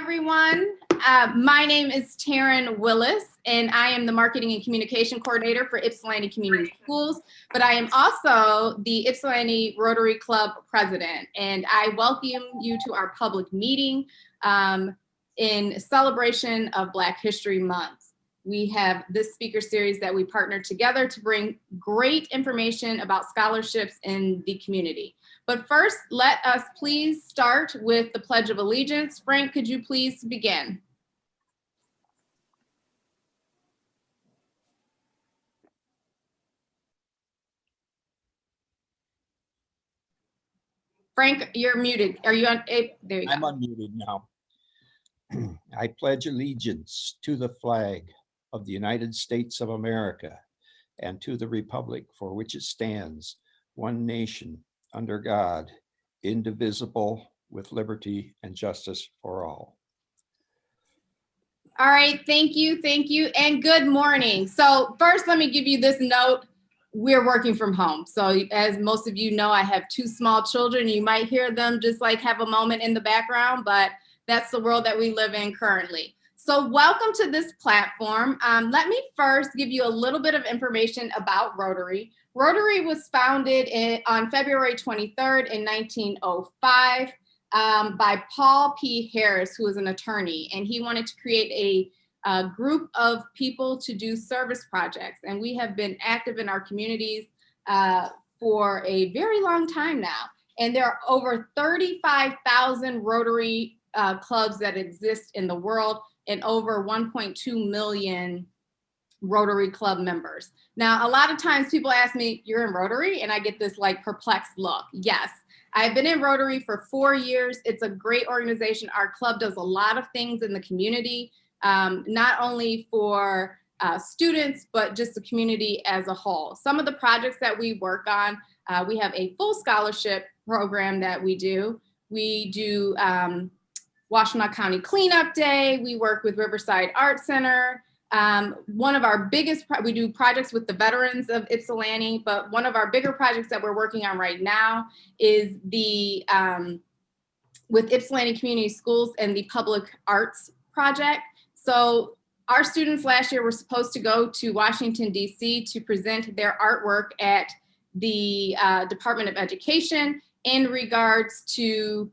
everyone. My name is Taryn Willis, and I am the Marketing and Communication Coordinator for Ypsilanti Community Schools, but I am also the Ypsilanti Rotary Club President, and I welcome you to our public meeting in celebration of Black History Month. We have this speaker series that we partnered together to bring great information about scholarships in the community. But first, let us please start with the Pledge of Allegiance. Frank, could you please begin? Frank, you're muted. Are you on? There you go. I'm unmuted now. I pledge allegiance to the flag of the United States of America and to the republic for which it stands, one nation, under God, indivisible, with liberty and justice for all. All right, thank you, and good morning. So first, let me give you this note. We're working from home. So as most of you know, I have two small children. You might hear them just like have a moment in the background, but that's the world that we live in currently. So welcome to this platform. Let me first give you a little bit of information about Rotary. Rotary was founded on February 23rd in 1905 by Paul P. Harris, who was an attorney, and he wanted to create a group of people to do service projects. And we have been active in our communities for a very long time now. And there are over 35,000 Rotary clubs that exist in the world and over 1.2 million Rotary Club members. Now, a lot of times people ask me, you're in Rotary? And I get this like perplexed look. Yes, I've been in Rotary for 4 years. It's a great organization. Our club does a lot of things in the community, not only for students, but just the community as a whole. Some of the projects that we work on, we have a full scholarship program that we do. We do Washtenaw County Cleanup Day. We work with Riverside Art Center. One of our biggest, we do projects with the veterans of Ypsilanti, but one of our bigger projects that we're working on right now is the, with Ypsilanti Community Schools and the Public Arts Project. So our students last year were supposed to go to Washington, D.C. to present their artwork at the Department of Education in regards to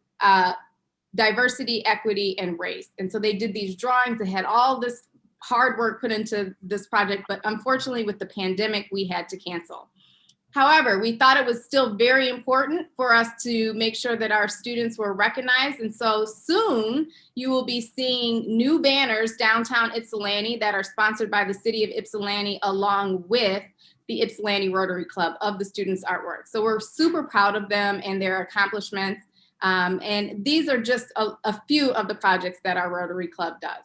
diversity, equity, and race. And so they did these drawings. They had all this hard work put into this project, but unfortunately with the pandemic, we had to cancel. However, we thought it was still very important for us to make sure that our students were recognized. And so soon you will be seeing new banners downtown Ypsilanti that are sponsored by the city of Ypsilanti along with the Ypsilanti Rotary Club of the students' artwork. So we're super proud of them and their accomplishments. And these are just a few of the projects that our Rotary Club does.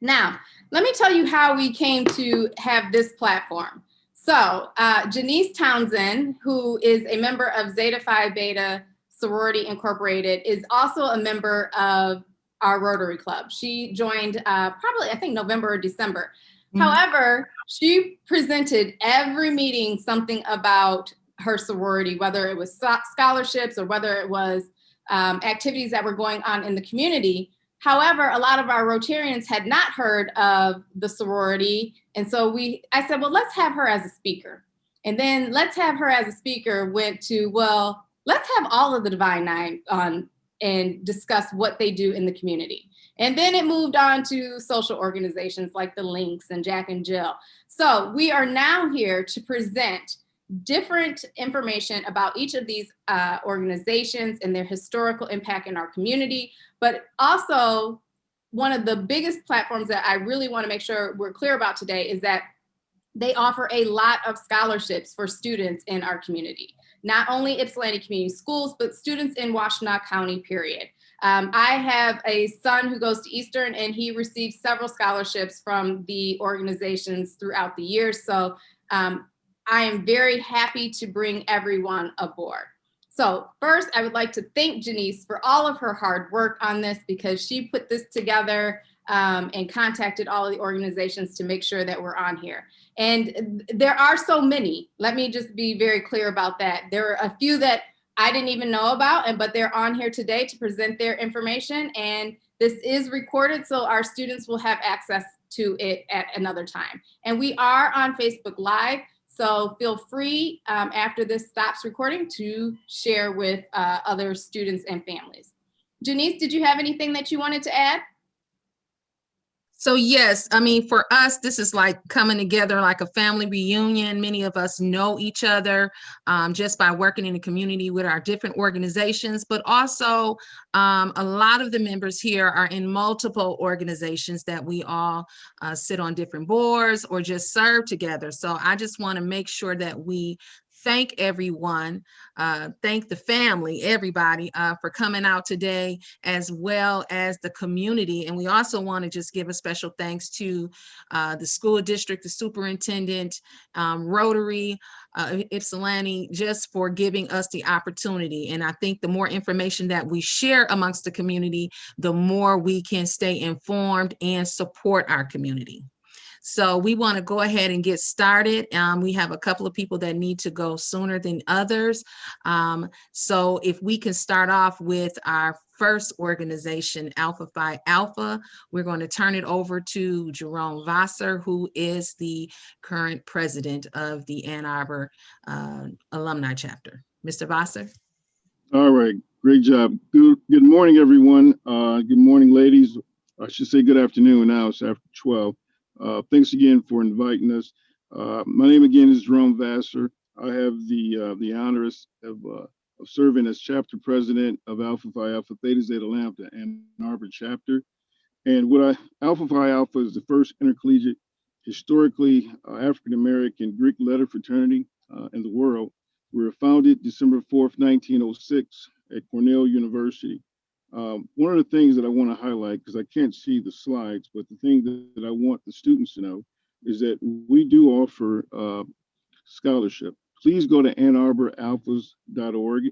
Now, let me tell you how we came to have this platform. So Janiece Townsend, who is a member of Zeta Phi Beta Sorority Incorporated, is also a member of our Rotary Club. She joined probably, I think, November or December. However, she presented every meeting something about her sorority, whether it was scholarships or whether it was activities that were going on in the community. However, a lot of our Rotarians had not heard of the sorority. And so I said, well, let's have her as a speaker. And then let's have her as a speaker went to, well, let's have all of the Divine Nine on and discuss what they do in the community. And then it moved on to social organizations like the Links and Jack and Jill. So we are now here to present different information about each of these organizations and their historical impact in our community, but also one of the biggest platforms that I really want to make sure we're clear about today is that they offer a lot of scholarships for students in our community, not only Ypsilanti Community Schools, but students in Washtenaw County, period. I have a son who goes to Eastern and he received several scholarships from the organizations throughout the years. So I am very happy to bring everyone aboard. So first, I would like to thank Janiece for all of her hard work on this because she put this together and contacted all of the organizations to make sure that we're on here. And there are so many. Let me just be very clear about that. There are a few that I didn't even know about, but they're on here today to present their information. And This is recorded, so our students will have access to it at another time. And we are on Facebook Live, so feel free after this stops recording to share with other students and families. Janiece, did you have anything that you wanted to add? So yes, I mean, for us, this is like coming together like a family reunion. Many of us know each other just by working in the community with our different organizations, but also a lot of the members here are in multiple organizations that we all sit on different boards or just serve together. So I just want to make sure that we thank everyone, thank the family, everybody for coming out today, as well as the community. And we also want to just give a special thanks to the school district, the superintendent, Rotary, Ypsilanti, just for giving us the opportunity. And I think the more information that we share amongst the community, the more we can stay informed and support our community. So we want to go ahead and get started. We have a couple of people that need to go sooner than others. So if we can start off with our first organization, Alpha Phi Alpha, we're going to turn it over to Jerome Vassar, who is the current president of the Ann Arbor Alumni Chapter. Mr. Vassar. All right, great job. Good morning, everyone. Good morning, ladies. I should say good afternoon now. It's after 12. Thanks again for inviting us. My name again is Jerome Vassar. I have the honors of serving as chapter president of Alpha Phi Alpha Theta Zeta Lambda Ann Arbor chapter. And Alpha Phi Alpha is the first intercollegiate, historically African-American Greek letter fraternity in the world. We were founded December 4th, 1906 at Cornell University. One of the things that I want to highlight, because I can't see the slides, but the thing that I want the students to know is that we do offer scholarship. Please go to AnnArborAlphas.org.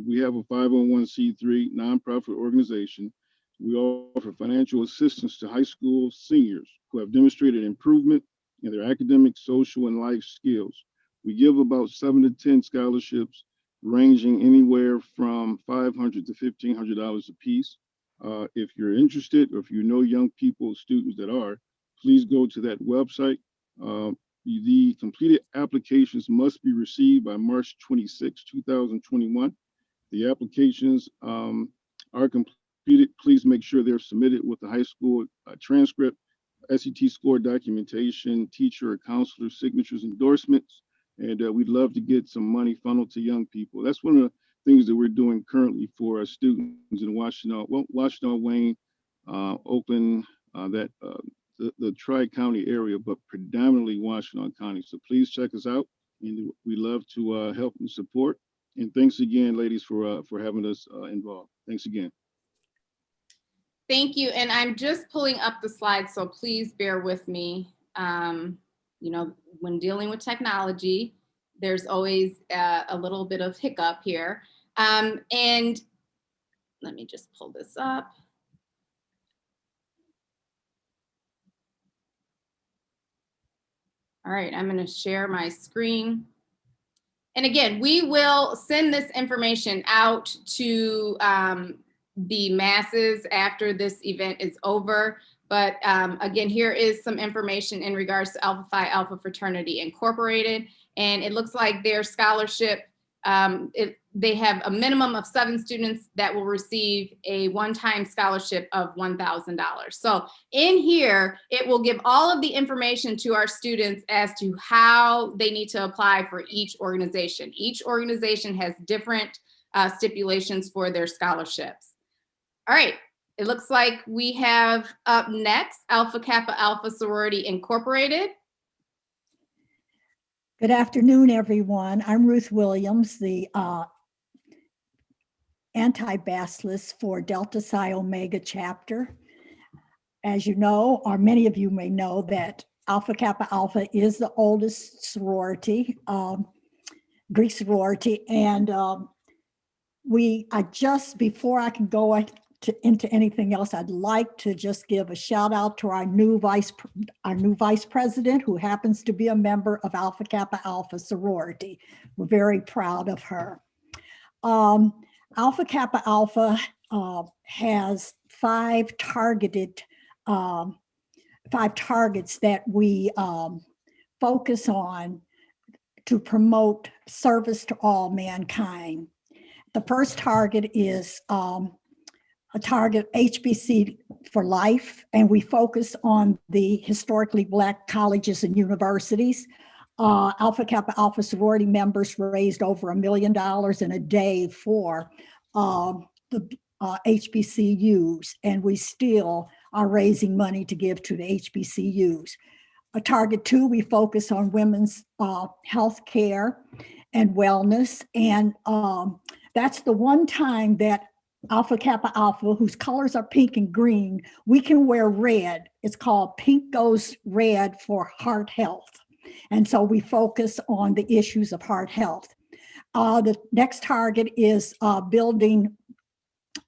We have a 501c3 nonprofit organization. We offer financial assistance to high school seniors who have demonstrated improvement in their academic, social, and life skills. We give about 7 to 10 scholarships ranging anywhere from $500 to $1,500 a piece. If you're interested, or if you know young people, students that are, please go to that website. The completed applications must be received by March 26, 2021. The applications are completed. Please make sure they're submitted with the high school transcript, SET score documentation, teacher or counselor signatures, endorsements. And we'd love to get some money funneled to young people. That's one of the things that we're doing currently for our students in Washington, Wayne, Oakland, the Tri-County area, but predominantly Washington County. So please check us out, and we love to help and support. And thanks again, ladies, for having us involved. Thanks again. Thank you. And I'm just pulling up the slides, so please bear with me. You know, when dealing with technology, there's always a little bit of hiccup here. And let me just pull this up. All right, I'm going to share my screen. And again, we will send this information out to the masses after this event is over. But again, here is some information in regards to Alpha Phi Alpha Fraternity Incorporated. And it looks like their scholarship, they have a minimum of 7 students that will receive a one-time scholarship of $1,000. So in here, it will give all of the information to our students as to how they need to apply for each organization. Each organization has different stipulations for their scholarships. All right. It looks like we have up next Alpha Kappa Alpha Sorority Incorporated. Good afternoon, everyone. I'm Ruth Williams, the anti-bacillus for Delta Psi Omega chapter. As you know, or many of you may know, that Alpha Kappa Alpha is the oldest sorority, Greek sorority, and before I can go into anything else, I'd like to just give a shout out to our new vice president, who happens to be a member of Alpha Kappa Alpha sorority. We're very proud of her. Alpha Kappa Alpha has 5 targets that we focus on to promote service to all mankind. The first target is a target HBC for life, and we focus on the historically Black colleges and universities. Alpha Kappa Alpha sorority members raised over $1 million in a day for the HBCUs, and we still are raising money to give to the HBCUs. Target 2, we focus on women's health care and wellness, and that's the one time that Alpha Kappa Alpha, whose colors are pink and green, we can wear red. It's called Pink Goes Red for heart health. And so we focus on the issues of heart health. The next target is building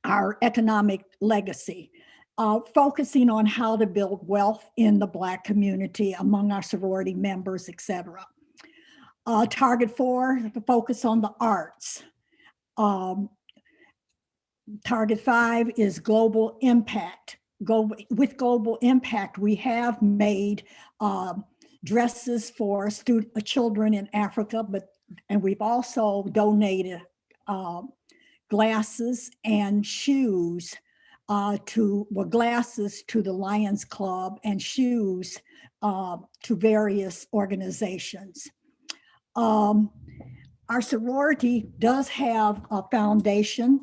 our economic legacy, focusing on how to build wealth in the Black community among our sorority members, etc. Target 4, the focus on the arts. Target 5 is global impact. With global impact, we have made dresses for children in Africa, and we've also donated glasses and shoes glasses to the Lions Club and shoes to various organizations. Our sorority does have a foundation,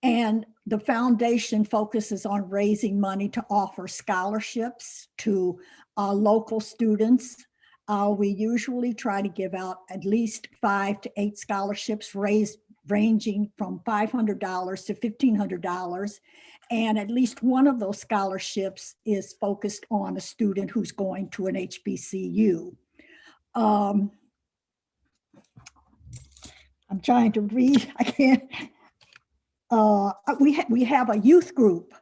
and the foundation focuses on raising money to offer scholarships to local students. We usually try to give out at least 5 to 8 scholarships ranging from $500 to $1,500. And at least one of those scholarships is focused on a student who's going to an HBCU. I'm trying to read, I can't. We have a youth group.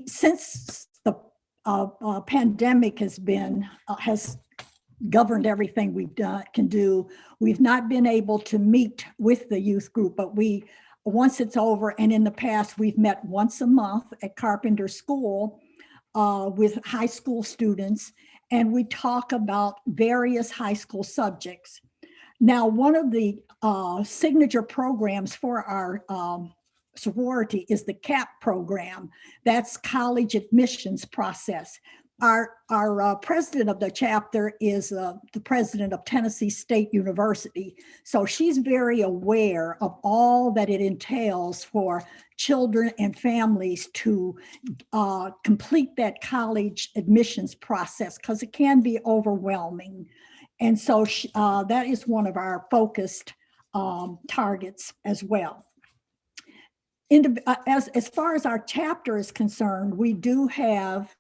Since the pandemic has governed everything can do, we've not been able to meet with the youth group, but once it's over, and in the past, we've met once a month at Carpenter School with high school students, and we talk about various high school subjects. Now, one of the signature programs for our sorority is the CAP program. That's college admissions process. Our president of the chapter is the president of Tennessee State University. So she's very aware of all that it entails for children and families to complete that college admissions process, because it can be overwhelming. And so that is one of our focused targets as well. As far as our chapter is concerned, we do have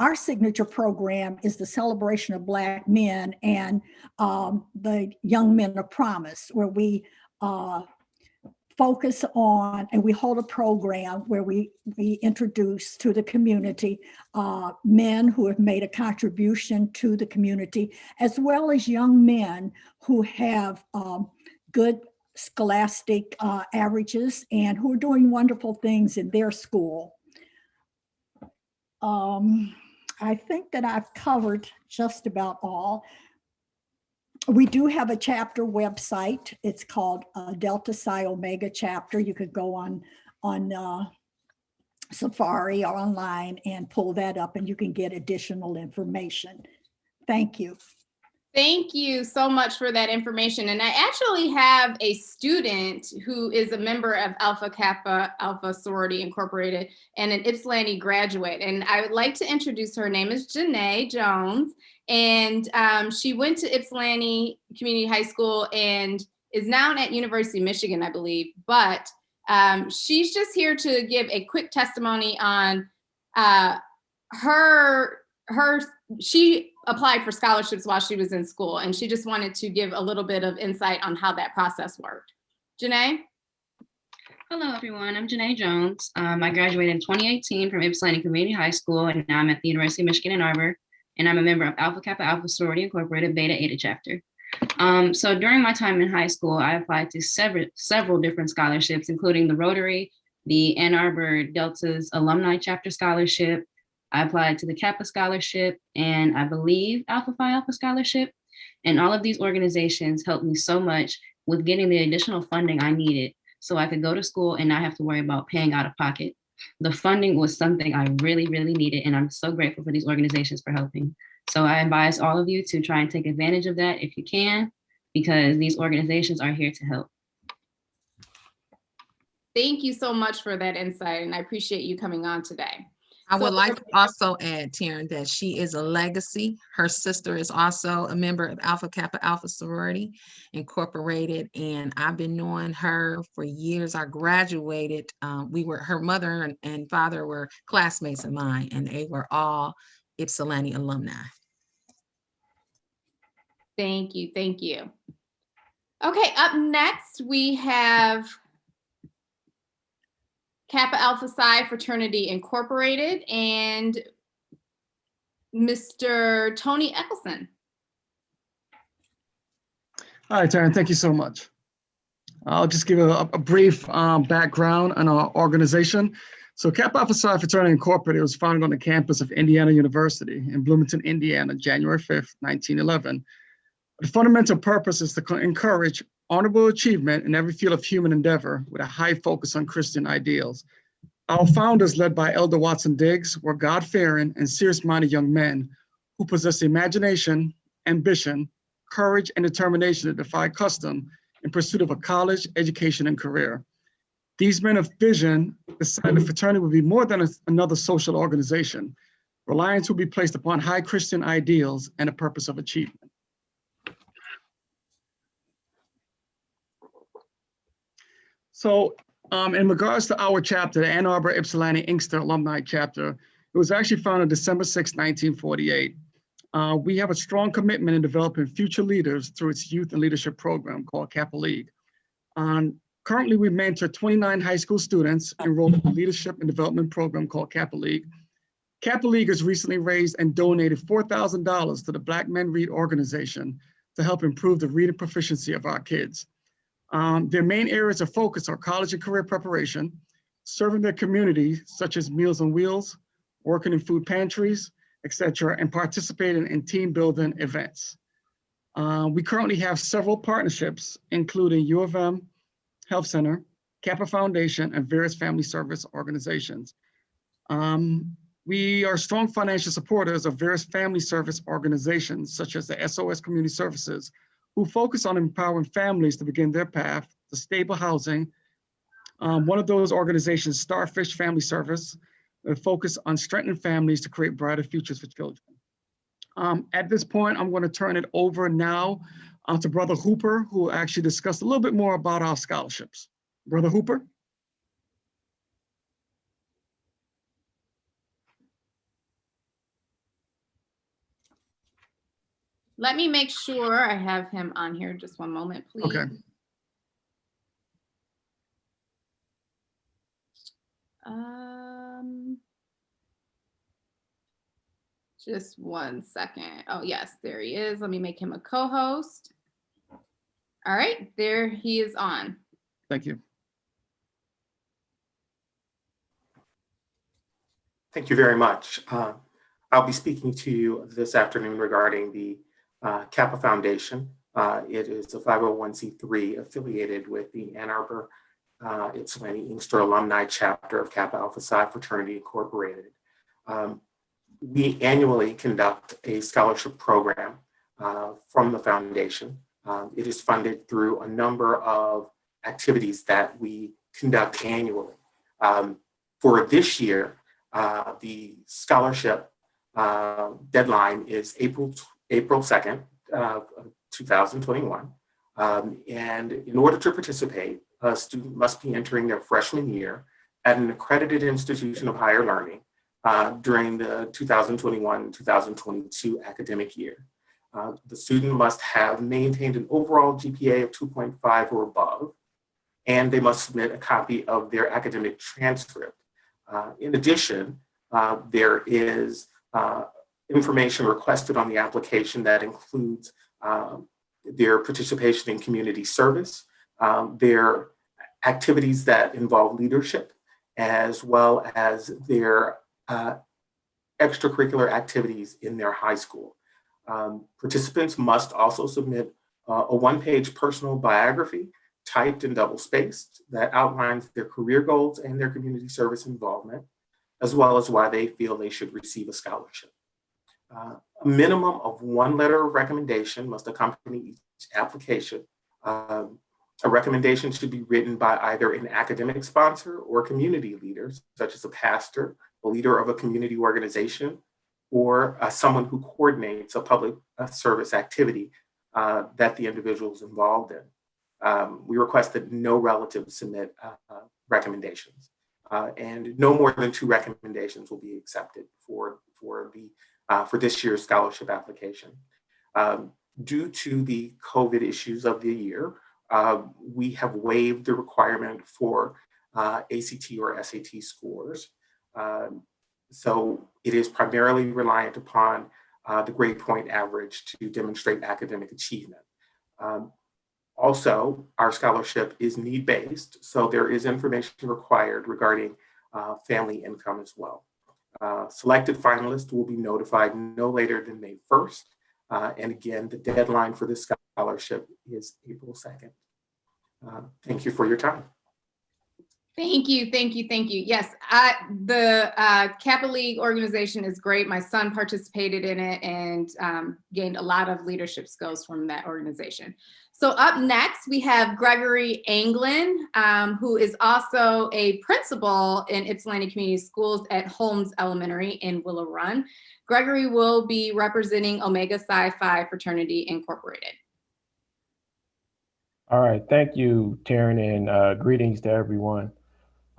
our signature program is the Celebration of Black Men and the Young Men of Promise, where we focus on, and we hold a program where we introduce to the community men who have made a contribution to the community, as well as young men who have good scholastic averages and who are doing wonderful things in their school. I think that I've covered just about all. We do have a chapter website. It's called Delta Psi Omega Chapter. You could go on Safari or online and pull that up, and you can get additional information. Thank you. Thank you so much for that information. And I actually have a student who is a member of Alpha Kappa Alpha Sorority Incorporated and an Ypsilanti graduate. And I would like to introduce her. Her name is Janae Jones. And she went to Ypsilanti Community High School and is now at University of Michigan, I believe. But she's just here to give a quick testimony on she applied for scholarships while she was in school, and she just wanted to give a little bit of insight on how that process worked. Janae? Hello, everyone. I'm Janae Jones. I graduated in 2018 from Ypsilanti Community High School, and now I'm at the University of Michigan in Arbor, and I'm a member of Alpha Kappa Alpha Sorority Incorporated Beta Eta Chapter. So during my time in high school, I applied to several different scholarships, including the Rotary, the Ann Arbor Delta's Alumni Chapter Scholarship. I applied to the Kappa Scholarship and I believe Alpha Phi Alpha Scholarship. And all of these organizations helped me so much with getting the additional funding I needed so I could go to school and not have to worry about paying out of pocket. The funding was something I really, really needed. And I'm so grateful for these organizations for helping. So I advise all of you to try and take advantage of that if you can, because these organizations are here to help. Thank you so much for that insight, and I appreciate you coming on today. I would like to also add, Taryn, that she is a legacy. Her sister is also a member of Alpha Kappa Alpha Sorority Incorporated, and I've been knowing her for years. I graduated. Her mother and father were classmates of mine, and they were all Ypsilanti alumni. Thank you. Thank you. Okay, up next we have Kappa Alpha Psi Fraternity Incorporated and Mr. Tony Eccleston. All right, Taryn, thank you so much. I'll just give a brief background on our organization. So Kappa Alpha Psi Fraternity Incorporated was founded on the campus of Indiana University in Bloomington, Indiana, January 5th, 1911. The fundamental purpose is to encourage honorable achievement in every field of human endeavor with a high focus on Christian ideals. Our founders, led by Elder Watson Diggs, were God-fearing and serious-minded young men who possessed imagination, ambition, courage, and determination to defy custom in pursuit of a college education and career. These men of vision decided the fraternity would be more than another social organization. Reliance would be placed upon high Christian ideals and a purpose of achievement. So in regards to our chapter, the Ann Arbor Ypsilanti Inkster Alumni Chapter, it was actually founded December 6, 1948. We have a strong commitment in developing future leaders through its youth and leadership program called Kappa League. Currently, we mentor 29 high school students enrolled in the leadership and development program called Kappa League. Kappa League has recently raised and donated $4,000 to the Black Men Read organization to help improve the reading proficiency of our kids. Their main areas of focus are college and career preparation, serving their community, such as Meals on Wheels, working in food pantries, etc., and participating in team building events. We currently have several partnerships, including U of M Health Center, Kappa Foundation, and various family service organizations. We are strong financial supporters of various family service organizations, such as the SOS Community Services, who focus on empowering families to begin their path to stable housing. One of those organizations, Starfish Family Service, focus on strengthening families to create brighter futures for children. At this point, I'm going to turn it over now to Brother Hooper, who will actually discuss a little bit more about our scholarships. Brother Hooper. Let me make sure I have him on here. Just one moment, please. Okay. Just one second. Oh, yes, there he is. Let me make him a co-host. All right, there he is on. Thank you. Thank you very much. I'll be speaking to you this afternoon regarding the Kappa Foundation. It is a 501c3 affiliated with the Ann Arbor Ypsilanti Inkster Alumni Chapter of Kappa Alpha Psi Fraternity Incorporated. We annually conduct a scholarship program from the foundation. It is funded through a number of activities that we conduct annually. For this year, the scholarship deadline is April 2nd, 2021. And in order to participate, a student must be entering their freshman year at an accredited institution of higher learning during the 2021-2022 academic year. The student must have maintained an overall GPA of 2.5 or above, and they must submit a copy of their academic transcript. In addition, there is information requested on the application that includes their participation in community service, their activities that involve leadership, as well as their extracurricular activities in their high school. Participants must also submit a one-page personal biography, typed and double-spaced, that outlines their career goals and their community service involvement, as well as why they feel they should receive a scholarship. A minimum of one letter of recommendation must accompany each application. A recommendation should be written by either an academic sponsor or community leaders, such as a pastor, a leader of a community organization, or someone who coordinates a public service activity that the individual is involved in. We request that no relatives submit recommendations, and no more than 2 recommendations will be accepted for this year's scholarship application. Due to the COVID issues of the year, we have waived the requirement for ACT or SAT scores. So it is primarily reliant upon the grade point average to demonstrate academic achievement. Also, our scholarship is need-based, so there is information required regarding family income as well. Selected finalists will be notified no later than May 1st. And again, the deadline for this scholarship is April 2nd. Thank you for your time. Thank you, thank you, thank you. Yes, the Kappa League organization is great. My son participated in it and gained a lot of leadership skills from that organization. So up next, we have Gregory Anglin, who is also a principal in Ypsilanti Community Schools at Holmes Elementary in Willow Run. Gregory will be representing Omega Psi Phi Fraternity Incorporated. All right, thank you, Taryn, and greetings to everyone.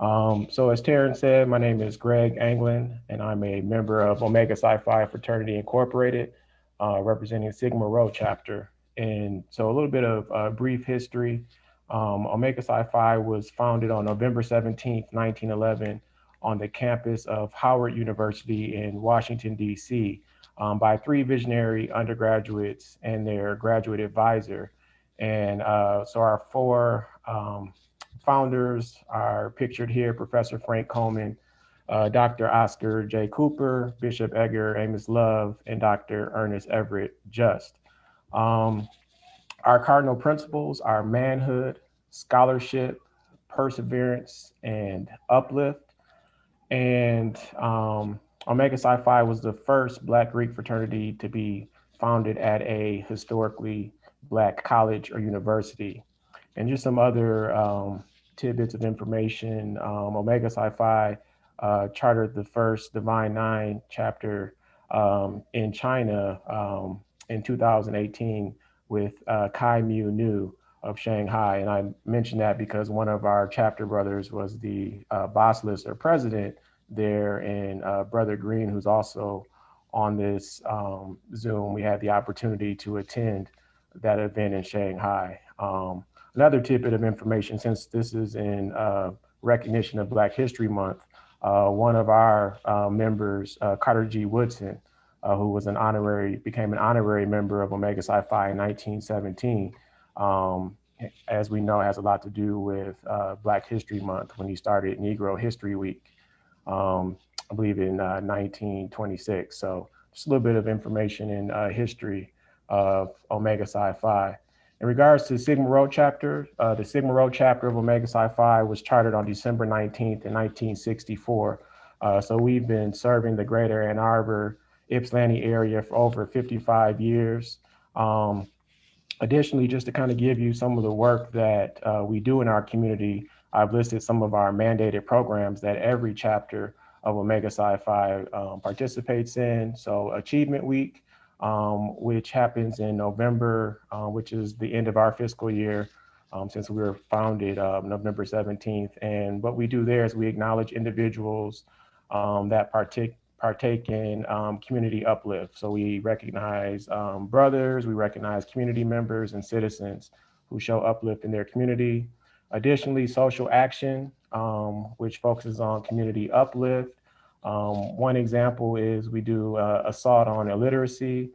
So as Taryn said, my name is Greg Anglin, and I'm a member of Omega Psi Phi Fraternity Incorporated, representing Sigma Rho chapter. And so a little bit of brief history. Omega Psi Phi was founded on November 17th, 1911 on the campus of Howard University in Washington, D.C. By 3 visionary undergraduates and their graduate advisor. And so our 4 founders are pictured here: Professor Frank Coleman, Dr. Oscar J. Cooper, Bishop Edgar Amos Love, and Dr. Ernest Everett Just. Our cardinal principles are manhood, scholarship, perseverance, and uplift. And Omega Psi Phi was the first Black Greek fraternity to be founded at a historically Black college or university. And just some other tidbits of information. Omega Psi Phi chartered the first Divine Nine chapter in China in 2018 with Kai Mu Nu of Shanghai. And I mentioned that because one of our chapter brothers was the boss list or president there, and Brother Green, who's also on this Zoom. We had the opportunity to attend that event in Shanghai. Another tidbit of information, since this is in recognition of Black History Month, one of our members, Carter G. Woodson, who was became an honorary member of Omega Psi Phi in 1917, as we know, has a lot to do with Black History Month when he started Negro History Week, I believe in 1926. So just a little bit of information in history of Omega Psi Phi. In regards to Sigma Rho chapter, the Sigma Rho chapter of Omega Psi Phi was chartered on December 19th in 1964. So we've been serving the greater Ann Arbor, Ypsilanti area for over 55 years. Additionally, just to kind of give you some of the work that we do in our community, I've listed some of our mandated programs that every chapter of Omega Psi Phi participates in. So Achievement Week, which happens in November, which is the end of our fiscal year, since we were founded November 17th. And what we do there is we acknowledge individuals that partake in community uplift. So we recognize brothers, we recognize community members and citizens who show uplift in their community. Additionally, social action, which focuses on community uplift. One example is we do assault on illiteracy.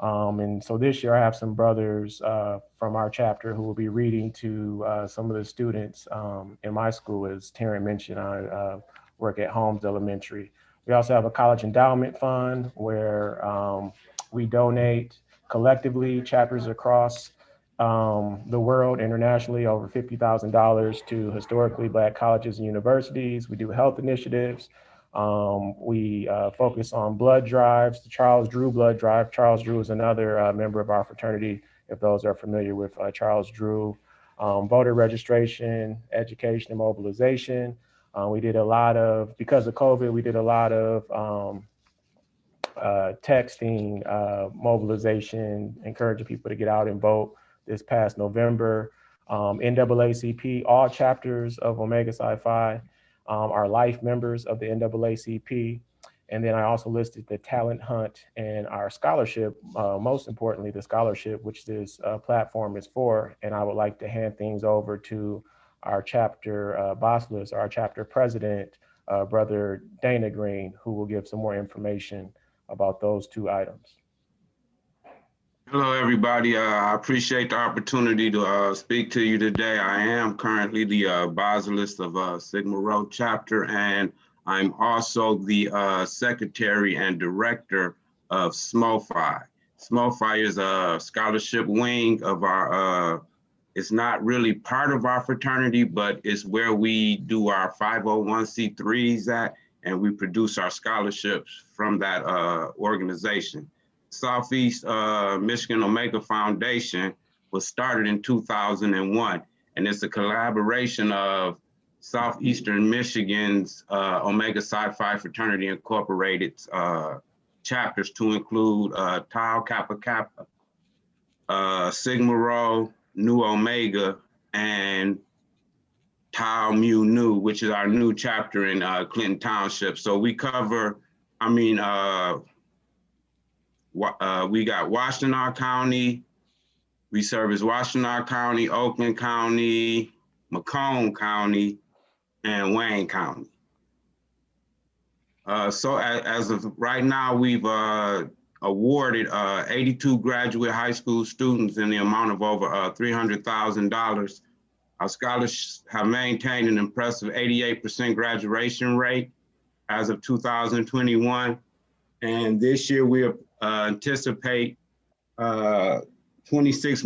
And so this year I have some brothers from our chapter who will be reading to some of the students in my school. As Taryn mentioned, I work at Holmes Elementary. We also have a college endowment fund where we donate collectively, chapters across the world internationally, over $50,000 to historically Black colleges and universities. We do health initiatives. We focus on blood drives, the Charles Drew blood drive. Charles Drew is another member of our fraternity, if those are familiar with Charles Drew. Voter registration, education, and mobilization. We did a lot of, because of COVID, we did a lot of texting, mobilization, encouraging people to get out and vote this past November. NAACP, all chapters of Omega Psi Phi are life members of the NAACP. And then I also listed the talent hunt and our scholarship, most importantly, the scholarship, which this platform is for. And I would like to hand things over to our chapter boss list, our chapter president, Brother Dana Green, who will give some more information about those two items. Hello, everybody. I appreciate the opportunity to speak to you today. I am currently the basilisk of Sigma Rho chapter, and I'm also the secretary and director of SMOFI. SMOFI is a scholarship wing of our, it's not really part of our fraternity, but it's where we do our 501c3s at, and we produce our scholarships from that organization. Southeast Michigan Omega Foundation was started in 2001, and it's a collaboration of Southeastern Michigan's Omega Psi Phi Fraternity Incorporated chapters to include Tau Kappa Kappa, Sigma Rho, Nu Omega, and Tau Mu Nu, which is our new chapter in Clinton Township. So we cover, we got Washtenaw County, we service Washtenaw County, Oakland County, Macomb County, and Wayne County. So as of right now, we've awarded 82 graduate high school students in the amount of over $300,000. Our scholars have maintained an impressive 88% graduation rate as of 2021. And this year we anticipate 26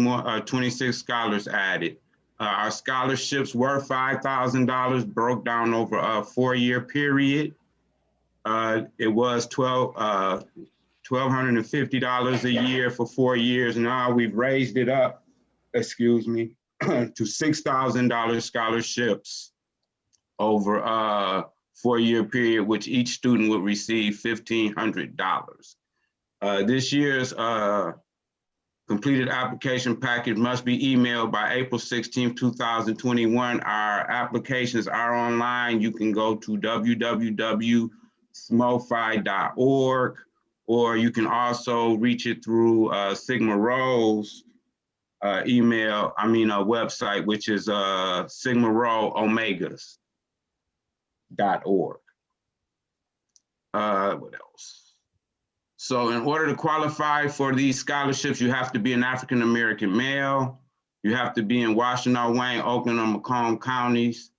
scholars added. Our scholarships were $5,000, broke down over a 4-year period. It was $1,250 a year for 4 years. Now we've raised it up, to $6,000 scholarships over a 4-year period, which each student would receive $1,500. This year's completed application package must be emailed by April 16, 2021. Our applications are online. You can go to www.smofi.org, or you can also reach it through Sigma Rho's website, which is sigmaroomegas.org. What else? So in order to qualify for these scholarships, you have to be an African-American male. You have to be in Washtenaw, Wayne, Oakland, or Macomb counties.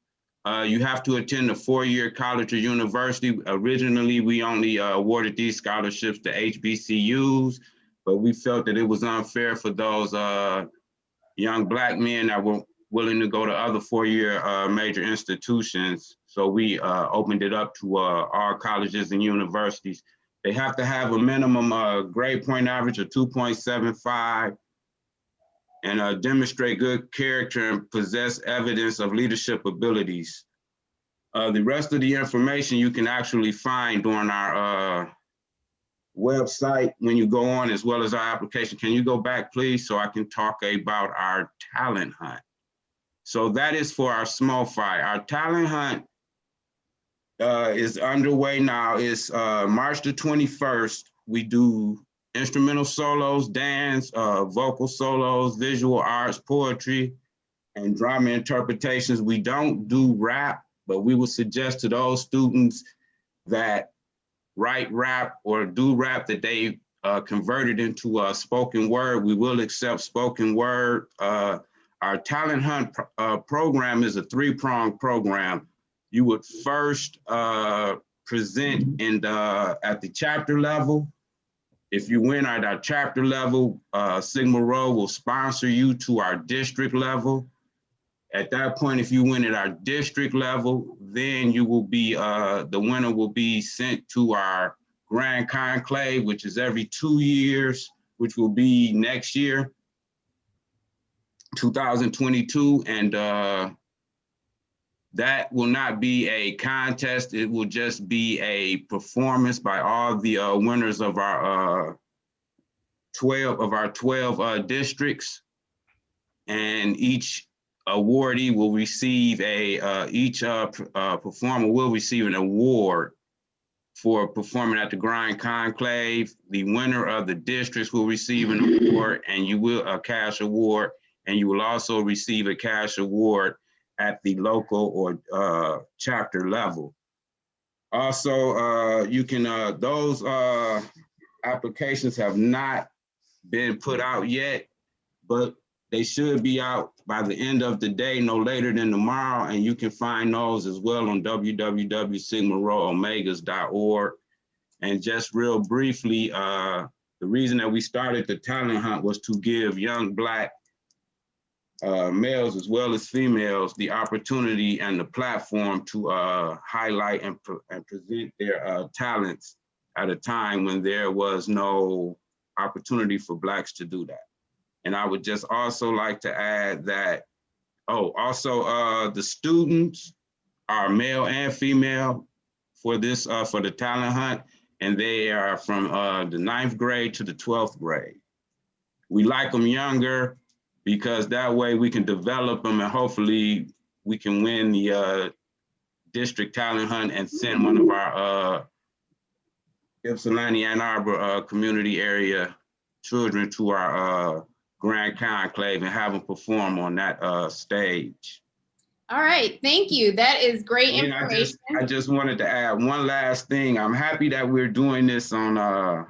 You have to attend a 4-year college or university. Originally, we only awarded these scholarships to HBCUs, but we felt that it was unfair for those young Black men that were willing to go to other 4-year major institutions. So we opened it up to all colleges and universities. They have to have a minimum grade point average of 2.75 and demonstrate good character and possess evidence of leadership abilities. The rest of the information you can actually find on our website when you go on, as well as our application. Can you go back, please, so I can talk about our talent hunt? So that is for our SMOFI. Our talent hunt is underway now. It's March the 21st. We do instrumental solos, dance, vocal solos, visual arts, poetry, and drama interpretations. We don't do rap, but we would suggest to those students that write rap or do rap that they converted into a spoken word. We will accept spoken word. Our talent hunt program is a 3-pronged program. You would first present at the chapter level. If you win at our chapter level, Sigma Rho will sponsor you to our district level. At that point, if you win at our district level, then you will be, the winner will be sent to our Grand Conclave, which is every 2 years, which will be next year, 2022. And that will not be a contest. It will just be a performance by all the winners of our 12 districts. And each awardee will receive each performer will receive an award for performing at the Grand Conclave. The winner of the districts will receive an award, and you will a cash award, and you will also receive a cash award at the local or chapter level. Also, you can those applications have not been put out yet, but they should be out by the end of the day, no later than tomorrow. And you can find those as well on www.sigmaroomegas.org. And just real briefly, the reason that we started the talent hunt was to give young Black males as well as females the opportunity and the platform to highlight and present their talents at a time when there was no opportunity for Blacks to do that. And I would just also like to add that, the students are male and female for this, for the talent hunt, and they are from the 9th grade to the 12th grade. We like them younger because that way we can develop them and hopefully we can win the district talent hunt and send one of our Ypsilanti Ann Arbor community area children to our Grand Conclave and have them perform on that stage. All right, thank you. That is great information. I just wanted to add one last thing. I'm happy that we're doing this on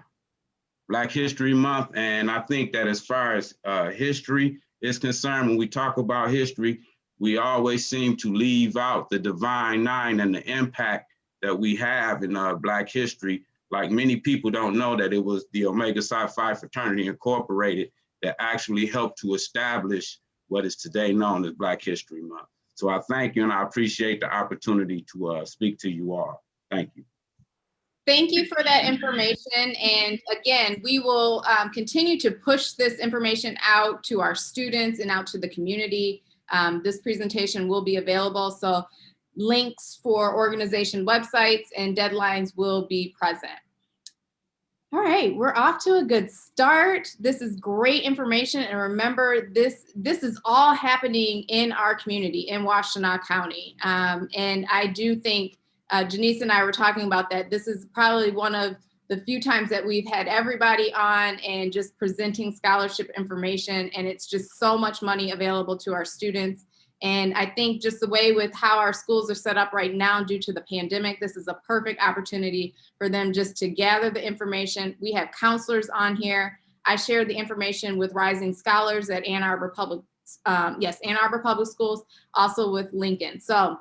Black History Month. And I think that as far as history is concerned, when we talk about history, we always seem to leave out the Divine Nine and the impact that we have in Black history. Like many people don't know that it was the Omega Psi Phi Fraternity Incorporated that actually helped to establish what is today known as Black History Month. So I thank you and I appreciate the opportunity to speak to you all. Thank you. Thank you for that information. And again, we will continue to push this information out to our students and out to the community. This presentation will be available. So links for organization websites and deadlines will be present. All right, we're off to a good start. This is great information. And remember, this is all happening in our community in Washtenaw County. And I do think Janiece and I were talking about that. This is probably one of the few times that we've had everybody on and just presenting scholarship information. And it's just so much money available to our students. And I think just the way with how our schools are set up right now due to the pandemic, this is a perfect opportunity for them just to gather the information. We have counselors on here. I shared the information with Rising Scholars at Ann Arbor Public, Ann Arbor Public Schools, also with Lincoln. So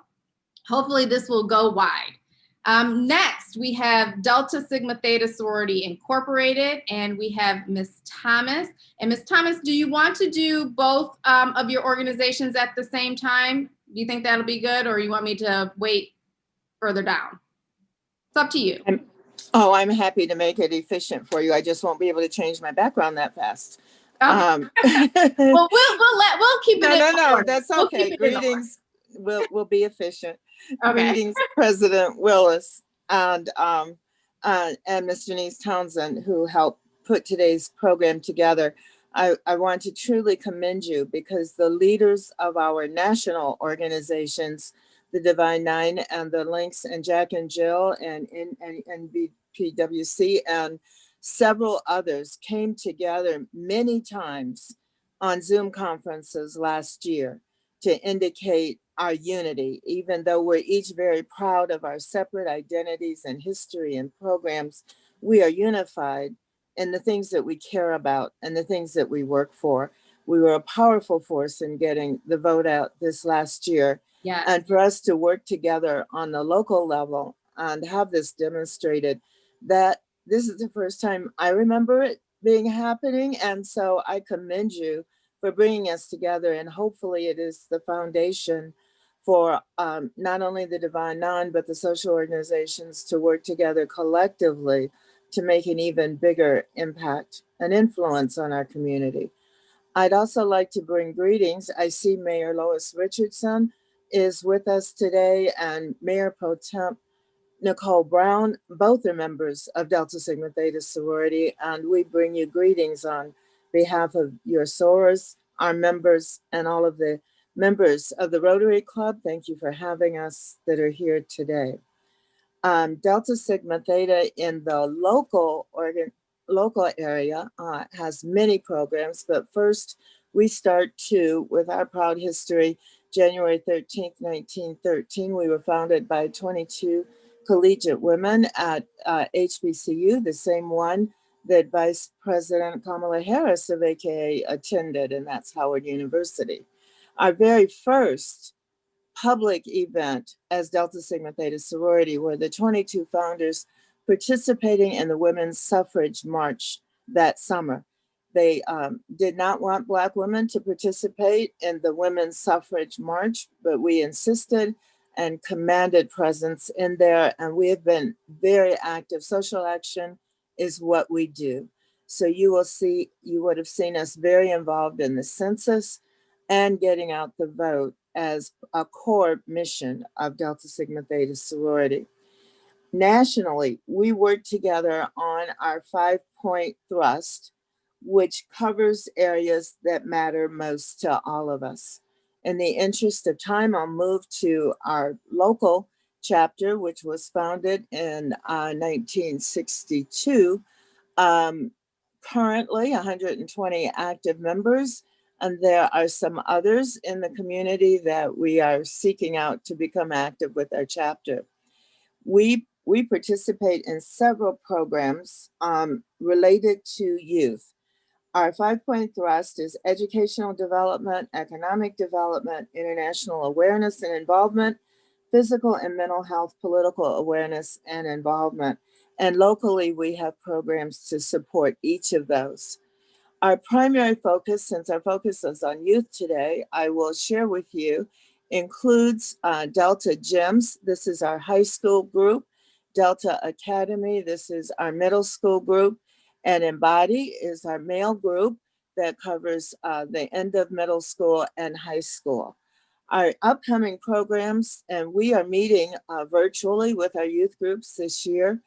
hopefully this will go wide. Next, we have Delta Sigma Theta Sorority Incorporated, and we have Ms. Thomas. And Ms. Thomas, do you want to do both of your organizations at the same time? Do you think that'll be good, or you want me to wait further down? It's up to you. I'm happy to make it efficient for you. I just won't be able to change my background that fast. Okay. Well, we'll keep it. No, that's okay. We'll Greetings. We'll be efficient. Okay. Greetings, President Willis and Ms. Janiece Townsend, who helped put today's program together. I want to truly commend you because the leaders of our national organizations, the Divine Nine and the Links and Jack and Jill and NBPWC and several others came together many times on Zoom conferences last year to indicate our unity, even though we're each very proud of our separate identities and history and programs, we are unified in the things that we care about and the things that we work for. We were a powerful force in getting the vote out this last year. Yes. And for us to work together on the local level and have this demonstrated, that this is the first time I remember it being happening. And so I commend you for bringing us together, and hopefully it is the foundation for not only the Divine Nine, but the social organizations to work together collectively to make an even bigger impact and influence on our community. I'd also like to bring greetings. I see Mayor Lois Richardson is with us today, and Mayor Pro Temp Nicole Brown. Both are members of Delta Sigma Theta sorority, and we bring you greetings on behalf of your sorors, our members, and all of the members of the Rotary Club. Thank you for having us that are here today. Delta Sigma Theta in the local area has many programs, but first we start with our proud history. January 13th, 1913, we were founded by 22 collegiate women at HBCU, the same one that Vice President Kamala Harris of AKA attended, and that's Howard University. Our very first public event as Delta Sigma Theta sorority were the 22 founders participating in the Women's Suffrage March that summer. They did not want Black women to participate in the Women's Suffrage March, but we insisted and commanded presence in there, and we have been very active. Social action is what we do. So you would have seen us very involved in the census and getting out the vote as a core mission of Delta Sigma Theta sorority. Nationally, we work together on our 5-point thrust, which covers areas that matter most to all of us. In the interest of time, I'll move to our local chapter, which was founded in 1962. Currently, 120 active members, and there are some others in the community that we are seeking out to become active with our chapter. We participate in several programs related to youth. Our 5-point thrust is educational development, economic development, international awareness and involvement, physical and mental health, political awareness and involvement. And locally, we have programs to support each of those. Our primary focus, since our focus is on youth today, I will share with you, includes Delta Gems. This is our high school group. Delta Academy, this is our middle school group. And Embody is our male group that covers the end of middle school and high school. Our upcoming programs, and we are meeting virtually with our youth groups this year.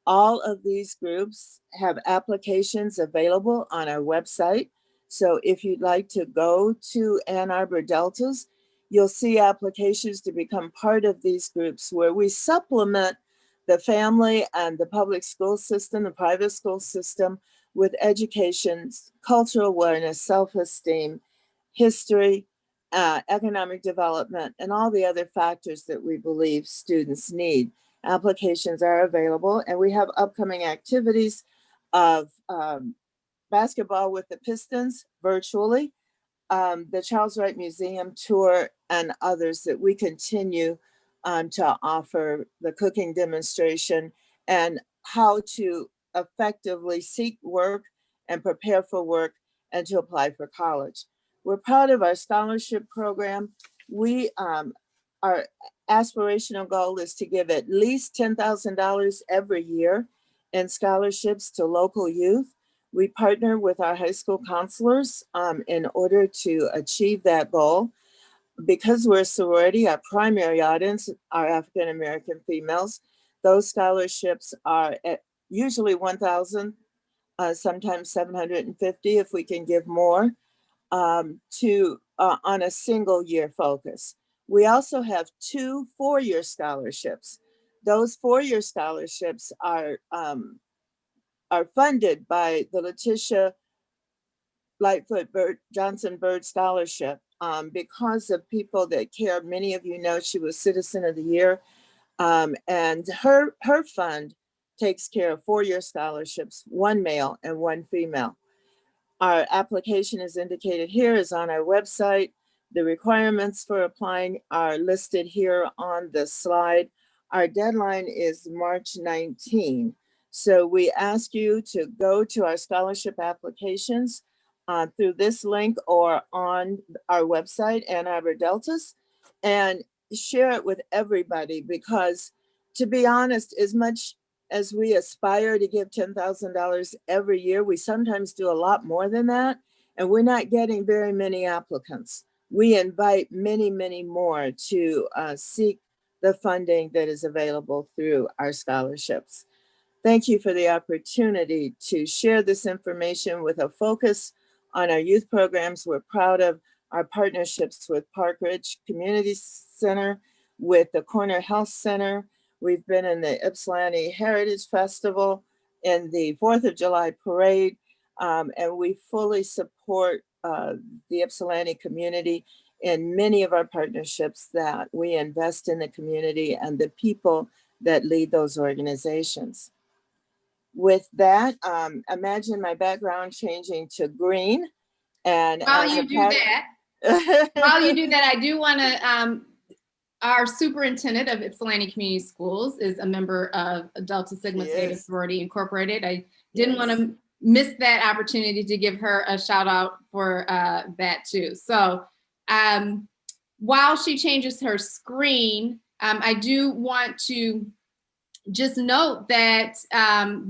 All of these groups have applications available on our website. So if you'd like to go to Ann Arbor Deltas, you'll see applications to become part of these groups where we supplement the family and the public school system, the private school system, with education, cultural awareness, self-esteem, history, economic development, and all the other factors that we believe students need. Applications are available, and we have upcoming activities of basketball with the Pistons virtually, the Charles Wright Museum tour, and others that we continue to offer, the cooking demonstration, and how to effectively seek work and prepare for work and to apply for college. We're proud of our scholarship program. Our aspirational goal is to give at least $10,000 every year in scholarships to local youth. We partner with our high school counselors in order to achieve that goal. Because we're a sorority, our primary audience are African American females. Those scholarships are at usually $1,000, sometimes $750 if we can give more, on a single year focus. We also have 2 4-year scholarships. Those 4-year scholarships are funded by the Letitia Lightfoot Johnson Bird Scholarship because of people that care. Many of you know she was Citizen of the Year, and her fund takes care of 4-year scholarships, 1 male and 1 female. Our application is indicated here, is on our website. The requirements for applying are listed here on the slide. Our deadline is March 19. So we ask you to go to our scholarship applications through this link or on our website, Ann Arbor Deltas, and share it with everybody, because to be honest, as much as we aspire to give $10,000 every year, we sometimes do a lot more than that, and we're not getting very many applicants. We invite many, many more to seek the funding that is available through our scholarships. Thank you for the opportunity to share this information with a focus on our youth programs. We're proud of our partnerships with Park Ridge Community Center, with the Corner Health Center. We've been in the Ypsilanti Heritage Festival, in the 4th of July Parade, and we fully support the Ypsilanti community in many of our partnerships that we invest in the community and the people that lead those organizations. With that, imagine my background changing to green. And while you do that, I do want to, our superintendent of Ypsilanti Community Schools is a member of Delta Sigma Theta Sorority Incorporated. I didn't want to miss that opportunity to give her a shout out for that too. So while she changes her screen, I do want to just note that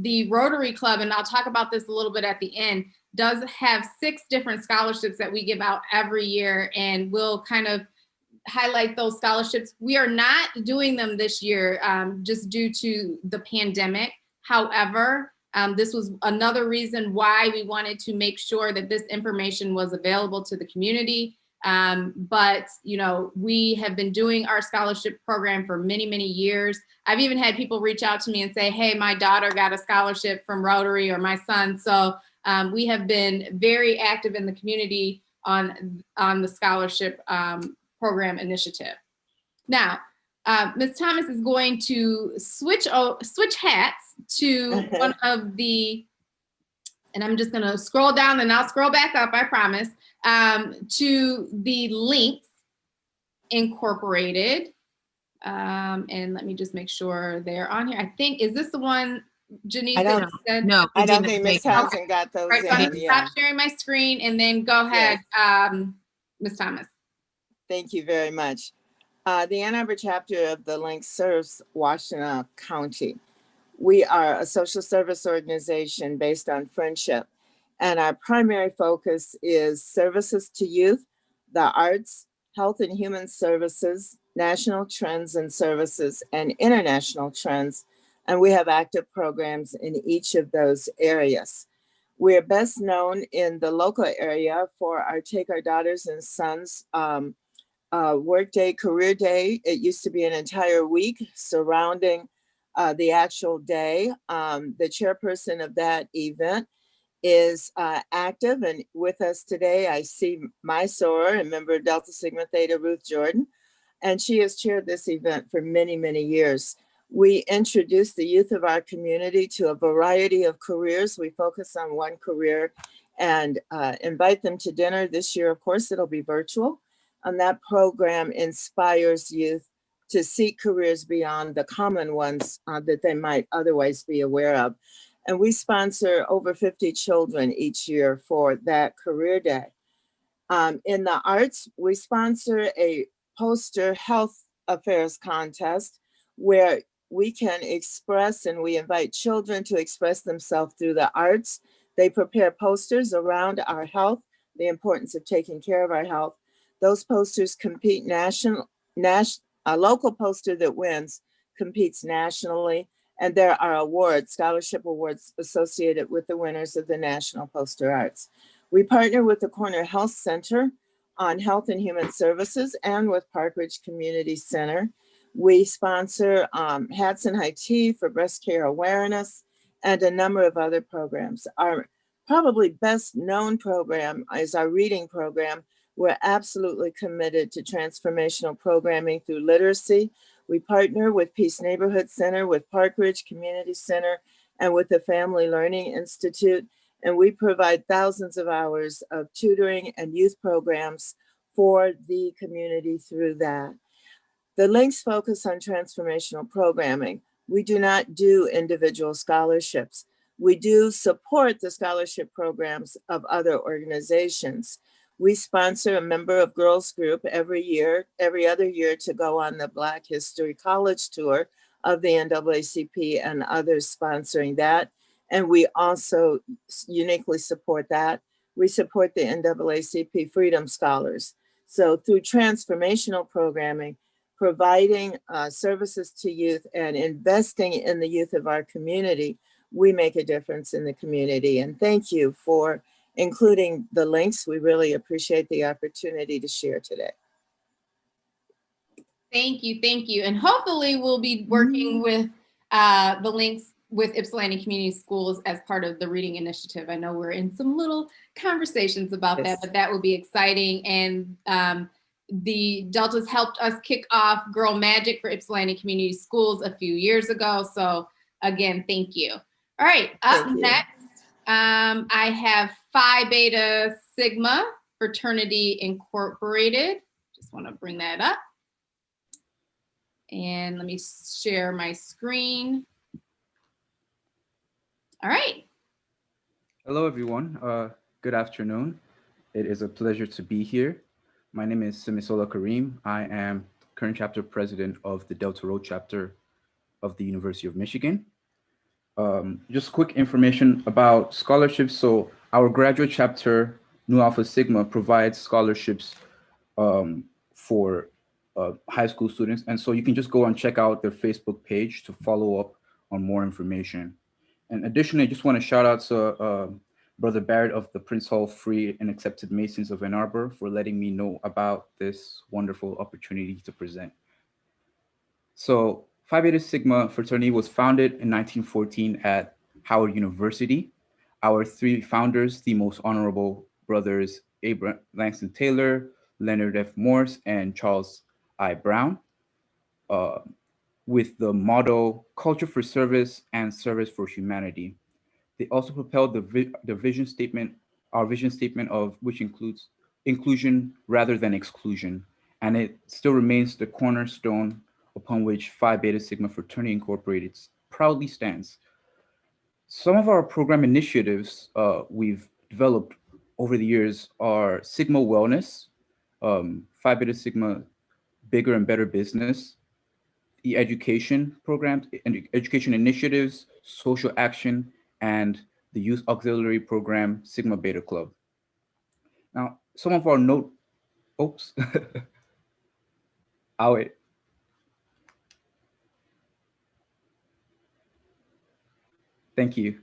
the Rotary Club, and I'll talk about this a little bit at the end, does have 6 different scholarships that we give out every year, and we'll kind of highlight those scholarships. We are not doing them this year just due to the pandemic. However, this was another reason why we wanted to make sure that this information was available to the community. But, you know, we have been doing our scholarship program for many, many years. I've even had people reach out to me and say, hey, my daughter got a scholarship from Rotary, or my son. So we have been very active in the community on the scholarship program initiative. Now, Ms. Thomas is going to switch hats to one of the, and I'm just going to scroll down and I'll scroll back up, I promise, to the Links Incorporated. And let me just make sure they're on here. I think, is this the one, Janiece? I don't think Ms. Townsend got those. Right, so I need to stop sharing my screen and then go ahead, Ms. Thomas. Thank you very much. The Ann Arbor chapter of the Links serves Washtenaw County. We are a social service organization based on friendship, and our primary focus is services to youth, the arts, health and human services, national trends and services, and international trends. And we have active programs in each of those areas. We're best known in the local area for our Take Our Daughters and Sons work day, career day. It used to be an entire week surrounding the actual day. The chairperson of that event is active and with us today. I see my soror and member of Delta Sigma Theta, Ruth Jordan, and she has chaired this event for many, many years. We introduce the youth of our community to a variety of careers. We focus on one career and invite them to dinner. This year, of course, it'll be virtual. And that program inspires youth to seek careers beyond the common ones that they might otherwise be aware of. And we sponsor over 50 children each year for that career day. In the arts, we sponsor a poster health affairs contest where we can express, and we invite children to express themselves through the arts. They prepare posters around our health, the importance of taking care of our health. Those posters compete a local poster that wins competes nationally, and there are awards, scholarship awards associated with the winners of the National Poster Arts. We partner with the Corner Health Center on health and human services and with Park Ridge Community Center. We sponsor hats and high tea for breast care awareness and a number of other programs. Our probably best known program is our reading program. We're absolutely committed to transformational programming through literacy. We partner with Peace Neighborhood Center, with Park Ridge Community Center, and with the Family Learning Institute. And we provide thousands of hours of tutoring and youth programs for the community through that. The links focus on transformational programming. We do not do individual scholarships. We do support the scholarship programs of other organizations. We sponsor a member of Girls Group every other year to go on the Black History College Tour of the NAACP and others sponsoring that. And we also uniquely support that. We support the NAACP Freedom Scholars. So through transformational programming, providing services to youth and investing in the youth of our community, we make a difference in the community. And thank you for including the links. We really appreciate the opportunity to share today. Thank you, thank you. And hopefully we'll be working with the links with Ypsilanti Community Schools as part of the reading initiative. I know we're in some little conversations about that, but that will be exciting. And the Deltas helped us kick off Girl Magic for Ypsilanti Community Schools a few years ago. So again, thank you. All right, up next, I have Phi Beta Sigma Fraternity Incorporated. Just want to bring that up. And let me share my screen. All right. Hello, everyone. Good afternoon. It is a pleasure to be here. My name is Simisola Kareem. I am current chapter president of the Delta Rho chapter of the University of Michigan. Just quick information about scholarships. So our graduate chapter, Nu Alpha Sigma, provides scholarships for high school students. And so you can just go and check out their Facebook page to follow up on more information. And additionally, I just want to shout out to Brother Barrett of the Prince Hall Free and Accepted Masons of Ann Arbor for letting me know about this wonderful opportunity to present. So Phi Beta Sigma Fraternity was founded in 1914 at Howard University. Our three founders, the most honorable brothers, Abraham Langston Taylor, Leonard F. Morse, and Charles I. Brown, with the motto, culture for service and service for humanity. They also propelled the vision statement, our vision statement of which includes inclusion rather than exclusion. And it still remains the cornerstone upon which Phi Beta Sigma Fraternity Incorporated proudly stands. Some of our program initiatives we've developed over the years are Sigma Wellness, Phi Beta Sigma Bigger and Better Business, the education programs and education initiatives, social action, and the youth auxiliary program, Sigma Beta Club. Now, some of our Thank you.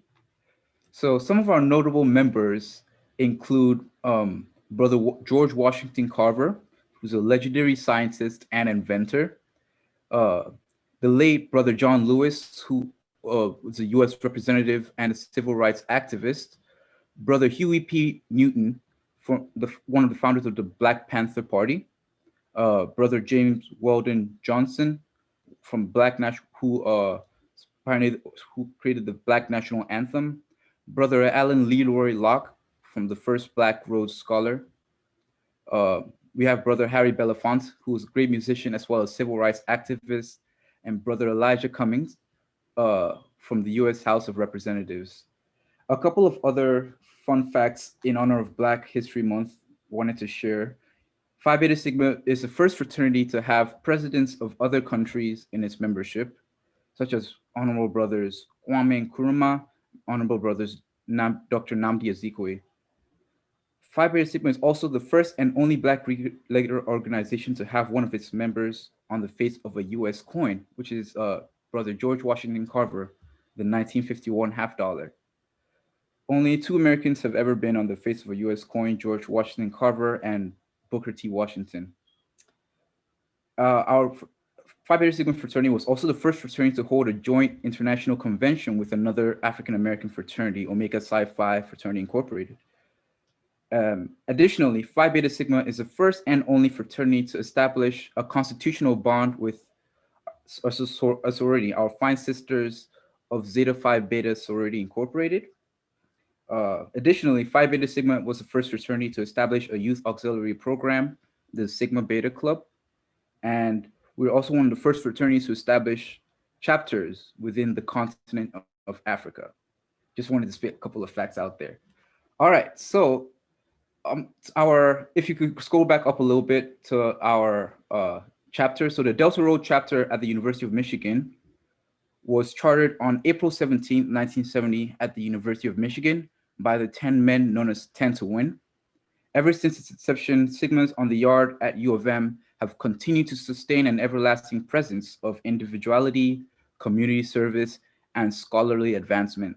So some of our notable members include Brother George Washington Carver, who's a legendary scientist and inventor. The late Brother John Lewis, who was a U.S. representative and a civil rights activist. Brother Huey P. Newton, one of the founders of the Black Panther Party. Brother James Weldon Johnson from who created the Black National Anthem. Brother Alan Leroy Locke from the first Black Rhodes Scholar. We have Brother Harry Belafonte, who is a great musician as well as civil rights activist, and Brother Elijah Cummings from the U.S. House of Representatives. A couple of other fun facts in honor of Black History Month wanted to share. Phi Beta Sigma is the first fraternity to have presidents of other countries in its membership, such as Honorable Brothers Kwame Nkrumah, Honorable Brothers Dr. Nnamdi Azikiwe. Phi Beta Sigma is also the first and only Black regular organization to have one of its members on the face of a U.S. coin, which is Brother George Washington Carver, the 1951 half dollar. Only two Americans have ever been on the face of a U.S. coin, George Washington Carver and Booker T. Washington. Our Phi Beta Sigma fraternity was also the first fraternity to hold a joint international convention with another African-American fraternity, Omega Psi Phi Fraternity Incorporated. Additionally, Phi Beta Sigma is the first and only fraternity to establish a constitutional bond with a sorority, our fine sisters of Zeta Phi Beta Sorority Incorporated. Additionally, Phi Beta Sigma was the first fraternity to establish a youth auxiliary program, the Sigma Beta Club. And we're also one of the first fraternities to establish chapters within the continent of Africa. Just wanted to spit a couple of facts out there. All right, so if you could scroll back up a little bit to our chapter. So the Delta Road chapter at the University of Michigan was chartered on April 17, 1970 at the University of Michigan by the 10 men known as 10 to Win. Ever since its inception, Sigmas on the Yard at U of M have continued to sustain an everlasting presence of individuality, community service, and scholarly advancement.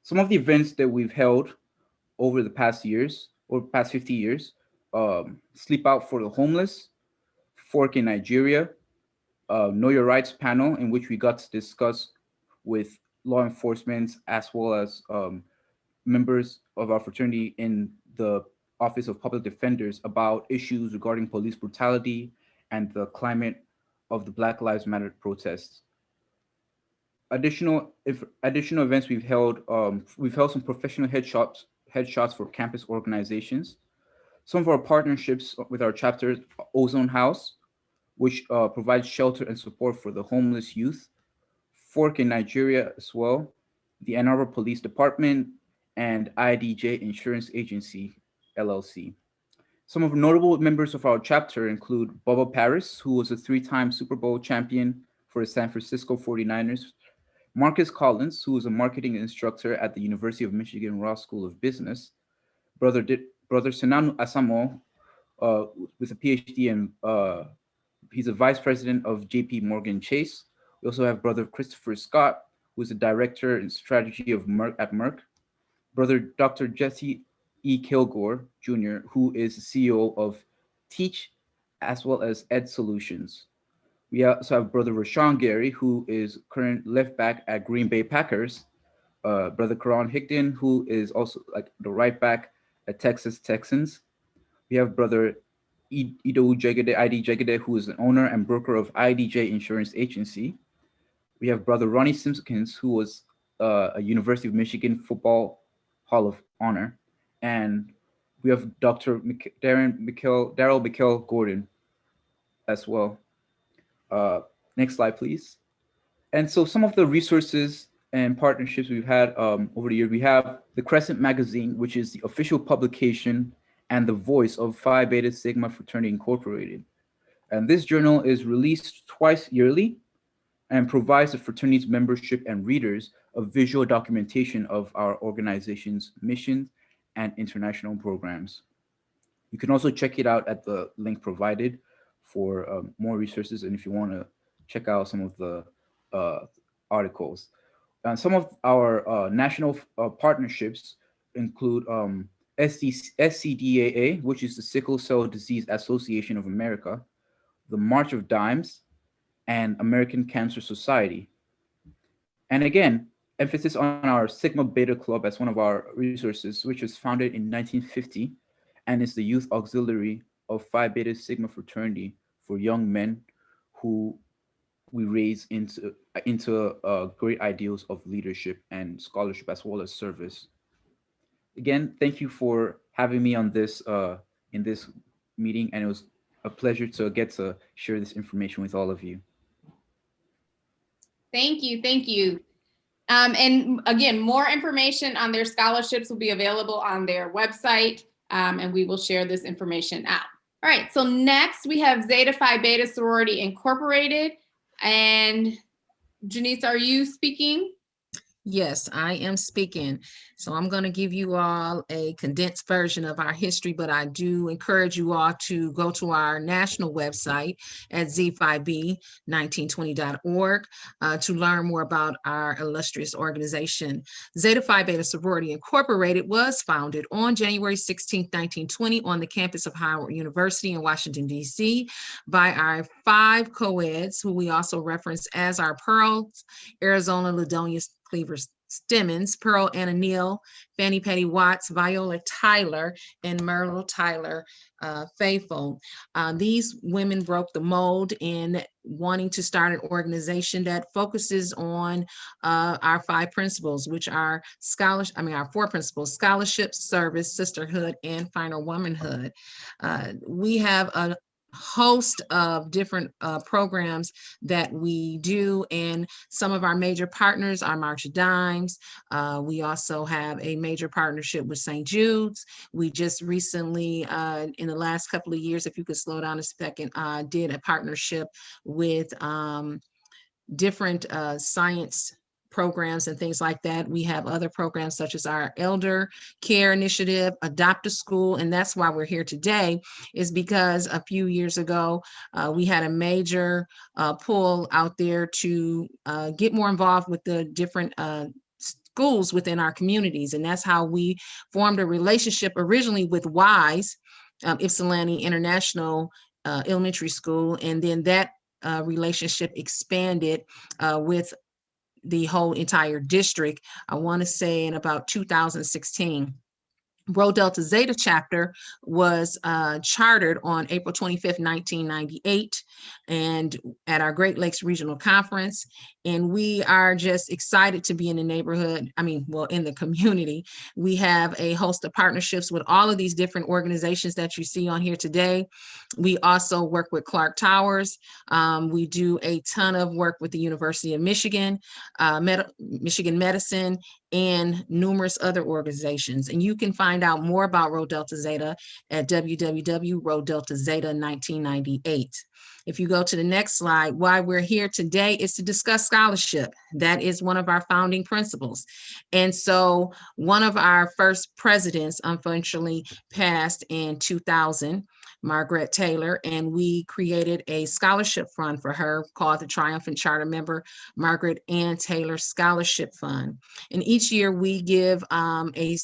Some of the events that we've held over the past years, or past 50 years, Sleep Out for the Homeless, Fork in Nigeria, Know Your Rights panel, in which we got to discuss with law enforcement as well as members of our fraternity in the Office of Public Defenders about issues regarding police brutality and the climate of the Black Lives Matter protests. Additional events we've held some professional headshots for campus organizations. Some of our partnerships with our chapters, Ozone House, which provides shelter and support for the homeless youth, Fork in Nigeria as well, the Ann Arbor Police Department, and IDJ Insurance Agency, LLC. Some of the notable members of our chapter include Bubba Paris, who was a 3-time Super Bowl champion for the San Francisco 49ers, Marcus Collins, who was a marketing instructor at the University of Michigan Ross School of Business, Brother Senanu Asamo, with a PhD in, he's a vice president of JP Morgan Chase. We also have Brother Christopher Scott, who is a director in strategy of at Merck. Brother Dr. Jesse E. Kilgore, Jr., who is the CEO of Teach as well as Ed Solutions. We also have Brother Rashawn Gary, who is current left back at Green Bay Packers. Brother Karan Higdon, who is also like the right back at Texas Texans. We have Brother Ido Jegede, ID Jegede, who is the owner and broker of IDJ Insurance Agency. We have Brother Ronnie Simpkins, who was a University of Michigan Football Hall of Honor. And we have Dr. Daryl Mikkel Gordon as well. Next slide, please. And so some of the resources and partnerships we've had over the years, we have the Crescent Magazine, which is the official publication and the voice of Phi Beta Sigma Fraternity Incorporated. And this journal is released twice yearly and provides the fraternity's membership and readers a visual documentation of our organization's mission and international programs. You can also check it out at the link provided for more resources, and if you want to check out some of the articles. Some of our national partnerships include SCDAA, which is the Sickle Cell Disease Association of America, the March of Dimes, and American Cancer Society. And again, emphasis on our Sigma Beta Club as one of our resources, which was founded in 1950 and is the youth auxiliary of Phi Beta Sigma Fraternity for young men who we raise into great ideals of leadership and scholarship as well as service. Again, thank you for having me on this in this meeting, and it was a pleasure to get to share this information with all of you. Thank you, thank you. And again, more information on their scholarships will be available on their website, and we will share this information out. All right, so next we have Zeta Phi Beta Sorority Incorporated. And Janiece, are you speaking? Yes, I am speaking. So I'm going to give you all a condensed version of our history, but I do encourage you all to go to our national website at z5b1920.org to learn more about our illustrious organization. Zeta Phi Beta Sorority Incorporated was founded on January 16, 1920 on the campus of Howard University in Washington, D.C. by our 5 co-eds, who we also reference as our Pearls, Arizona, Ladonia, Cleaver, Stemmons, Pearl Anna Neal, Fannie Petty Watts, Viola Tyler, and Myrtle Tyler Faithful. These women broke the mold in wanting to start an organization that focuses on our 5 principles, which are our 4 principles: scholarship, service, sisterhood, and final womanhood. We have a host of different programs that we do, and some of our major partners are March of Dimes. We also have a major partnership with St. Jude's. We just recently, in the last couple of years, if you could slow down a second, did a partnership with different science programs and things like that. We have other programs such as our Elder Care Initiative, Adopt a School, and that's why we're here today, is because a few years ago, we had a major pull out there to get more involved with the different schools within our communities. And that's how we formed a relationship originally with WISE, Ypsilanti International Elementary School, and then that relationship expanded with the whole entire district, I want to say in about 2016. Rho Delta Zeta chapter was chartered on April 25th, 1998, and at our Great Lakes Regional Conference. And we are just excited to be in the neighborhood. In the community. We have a host of partnerships with all of these different organizations that you see on here today. We also work with Clark Towers. We do a ton of work with the University of Michigan, Michigan Medicine, and numerous other organizations. And you can find out more about Rho Delta Zeta at www.rhodeltazeta1998. If you go to the next slide, why we're here today is to discuss scholarship. That is one of our founding principles. And so one of our first presidents unfortunately passed in 2000, Margaret Taylor, and we created a scholarship fund for her called the Triumphant Charter Member Margaret Ann Taylor Scholarship Fund. And each year we give a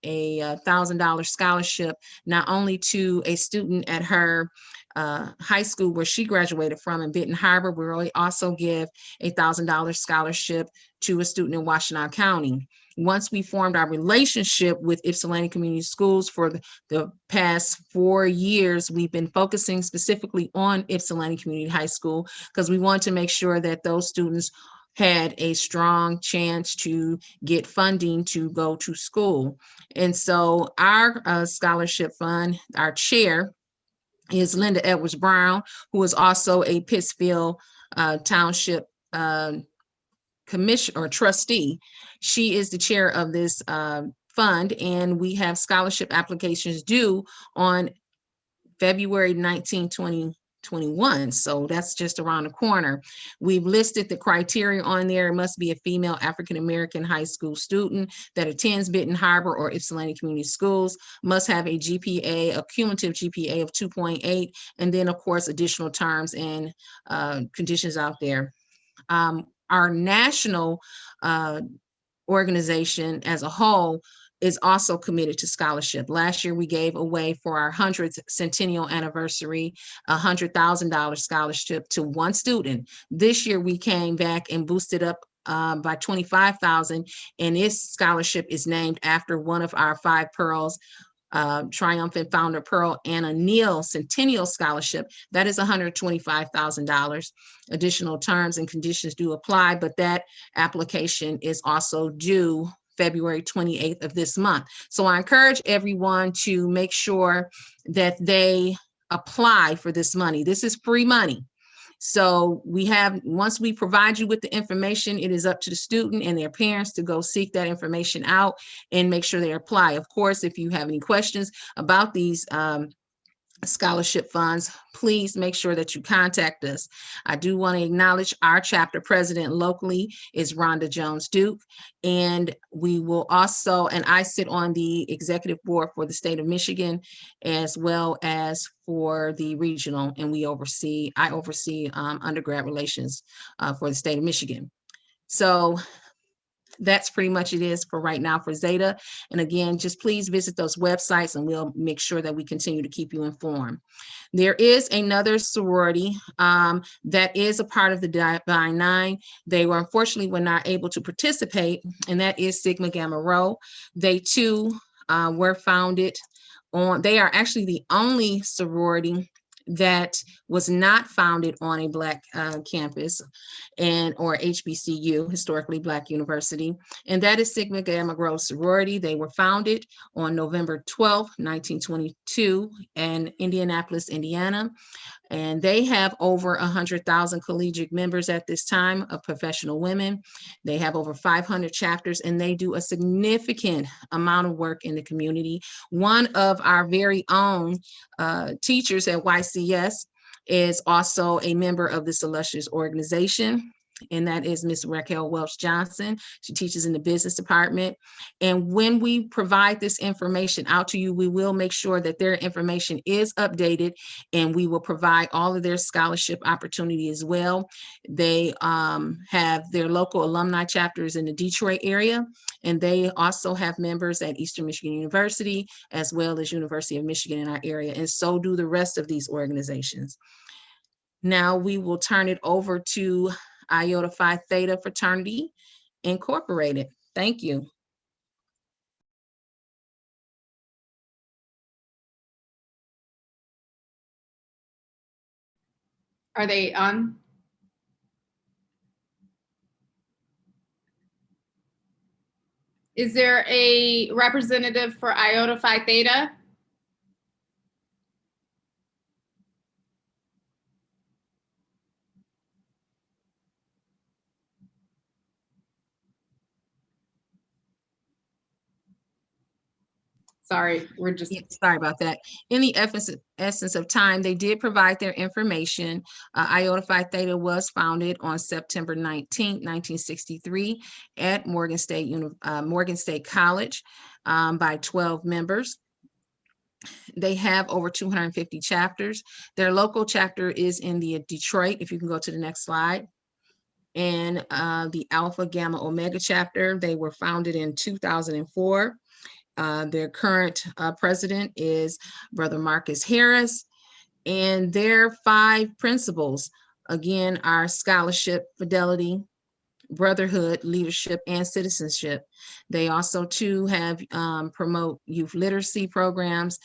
$1,000 scholarship not only to a student at her high school where she graduated from in Benton Harbor. We also give a $1,000 scholarship to a student in Washtenaw County. Once we formed our relationship with Ypsilanti Community Schools for the past 4 years, we've been focusing specifically on Ypsilanti Community High School because we want to make sure that those students had a strong chance to get funding to go to school. And so our scholarship fund, our chair is Linda Edwards Brown, who is also a Pittsfield Township commission or trustee. She is the chair of this fund, and we have scholarship applications due on February 19, 2021. So that's just around the corner. We've listed the criteria on there. It must be a female African-American high school student that attends Benton Harbor or Ypsilanti Community Schools, must have a GPA, a cumulative GPA of 2.8, and then of course additional terms and conditions out there. Our national organization as a whole is also committed to scholarship. Last year, we gave away for our 100th centennial anniversary, $100,000 scholarship to one student. This year, we came back and boosted up by 25,000, and this scholarship is named after one of our 5 pearls, triumphant founder Pearl Anna Neal Centennial Scholarship. That is $125,000. Additional terms and conditions do apply, but that application is also due February 28th of this month. So I encourage everyone to make sure that they apply for this money. This is free money. So once we provide you with the information, it is up to the student and their parents to go seek that information out and make sure they apply. Of course, if you have any questions about these scholarship funds, please make sure that you contact us. I do want to acknowledge our chapter president locally is Rhonda Jones Duke, and we will also, and I sit on the executive board for the state of Michigan as well as for the regional, and I oversee undergrad relations for the state of Michigan. So that's pretty much it is for right now for Zeta. And again, just please visit those websites and we'll make sure that we continue to keep you informed. There is another sorority that is a part of the Divine Nine. They were unfortunately not able to participate, and that is Sigma Gamma Rho. They too were founded on, they are actually the only sorority that was not founded on a Black campus or HBCU, historically Black university, and that is Sigma Gamma Rho sorority. They were founded on November 12th, 1922 in Indianapolis, Indiana. And they have over 100,000 collegiate members at this time of professional women. They have over 500 chapters, and they do a significant amount of work in the community. One of our very own teachers at YCS is also a member of this illustrious organization, and that is Miss Raquel Welch Johnson. She teaches in the business department. And when we provide this information out to you, we will make sure that their information is updated, and we will provide all of their scholarship opportunity as well. They have their local alumni chapters in the Detroit area, and they also have members at Eastern Michigan University, as well as University of Michigan in our area, and so do the rest of these organizations. Now we will turn it over to Iota Phi Theta Fraternity Incorporated. Thank you. Are they on? Is there a representative for Iota Phi Theta? Sorry, we're just sorry about that. In the essence of time, they did provide their information. Iota Phi Theta was founded on September 19, 1963 at Morgan State College by 12 members. They have over 250 chapters. Their local chapter is in the Detroit, if you can go to the next slide. And the Alpha Gamma Omega chapter, they were founded in 2004. Their current president is Brother Marcus Harris, and their 5 principles, again, are scholarship, fidelity, brotherhood, leadership, and citizenship. They also too have promote youth literacy programs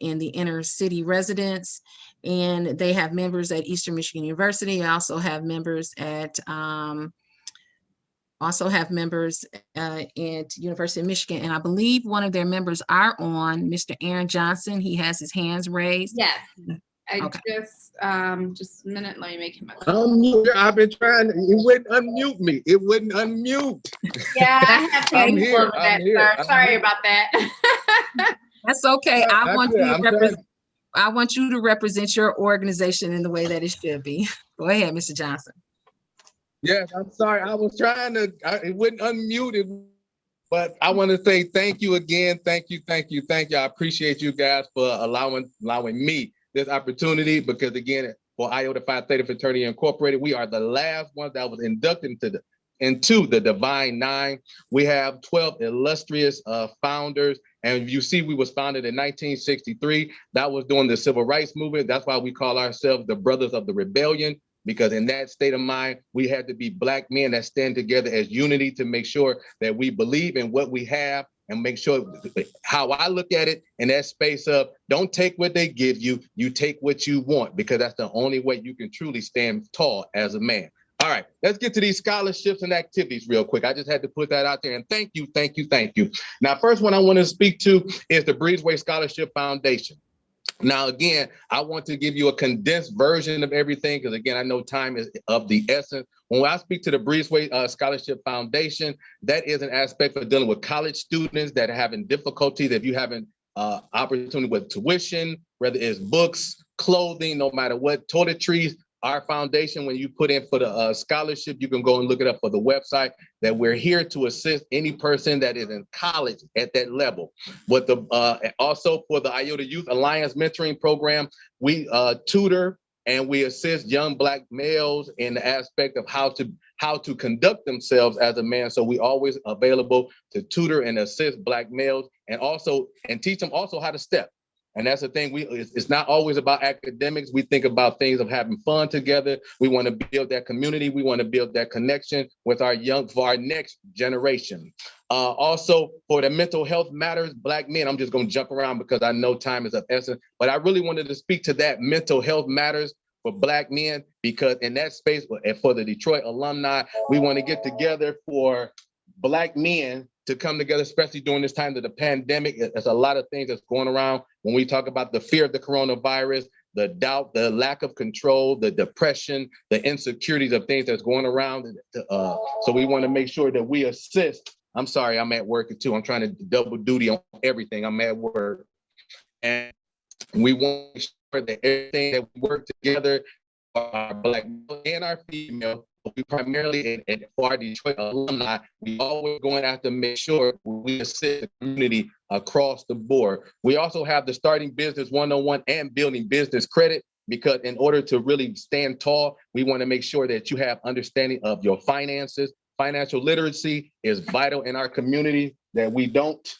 in the inner city residents, and they have members at Eastern Michigan University. They also have members at at University of Michigan, and I believe one of their members are on, Mr. Aaron Johnson. He has his hands raised. Yes. Okay. Just a minute, let me make him. I've been trying, it wouldn't unmute me. It wouldn't unmute. Yeah, I have to I'm here, over that, sir. Sorry about that. That's okay. I want you to represent your organization in the way that it should be. Go ahead, Mr. Johnson. Yes, I'm sorry. I was trying to, it wouldn't unmute it, but I want to say thank you again. Thank you. I appreciate you guys for allowing me this opportunity, because again, for Iota Phi Theta Fraternity Incorporated, we are the last one that was inducted into the Divine Nine. We have 12 illustrious founders. And you see, we was founded in 1963. That was during the Civil Rights Movement. That's why we call ourselves the Brothers of the Rebellion, because in that state of mind, we had to be Black men that stand together as unity to make sure that we believe in what we have, and make sure, how I look at it in that space of, don't take what they give you, you take what you want, because that's the only way you can truly stand tall as a man. All right, let's get to these scholarships and activities real quick. I just had to put that out there, and thank you. Now, first one I want to speak to is the Breezeway Scholarship Foundation. Now, again, I want to give you a condensed version of everything, because again, I know time is of the essence. When I speak to the Breezeway Scholarship Foundation, that is an aspect for dealing with college students that are having difficulties. If you haven't opportunity with tuition, whether it's books, clothing, no matter what, toiletries, our foundation, when you put in for the scholarship, you can go and look it up for the website, that we're here to assist any person that is in college at that level. With the also for the Iota Youth Alliance Mentoring Program, we tutor and we assist young Black males in the aspect of how to how to conduct themselves as a man. So we always available to tutor and assist Black males and teach them also how to step. And that's the thing, it's not always about academics. We think about things of having fun together. We want to build that community. We want to build that connection with for our next generation. Also, for the mental health matters, Black men, I'm just going to jump around because I know time is of essence, but I really wanted to speak to that mental health matters for Black men, because in that space, and for the Detroit alumni, we want to get together for Black men to come together, especially during this time of the pandemic. There's a lot of things that's going around when we talk about the fear of the coronavirus, the doubt, the lack of control, the depression, the insecurities of things that's going around. So we want to make sure that we assist. I'm sorry, I'm at work too. I'm trying to double duty on everything. I'm at work. And we want to make sure that everything that we work together, our Black and our female, we primarily, and for our Detroit alumni, we always going after make sure we assist the community across the board. We also have the Starting Business 101 and Building Business Credit, because in order to really stand tall, we want to make sure that you have understanding of your finances. Financial literacy is vital in our community, that we don't,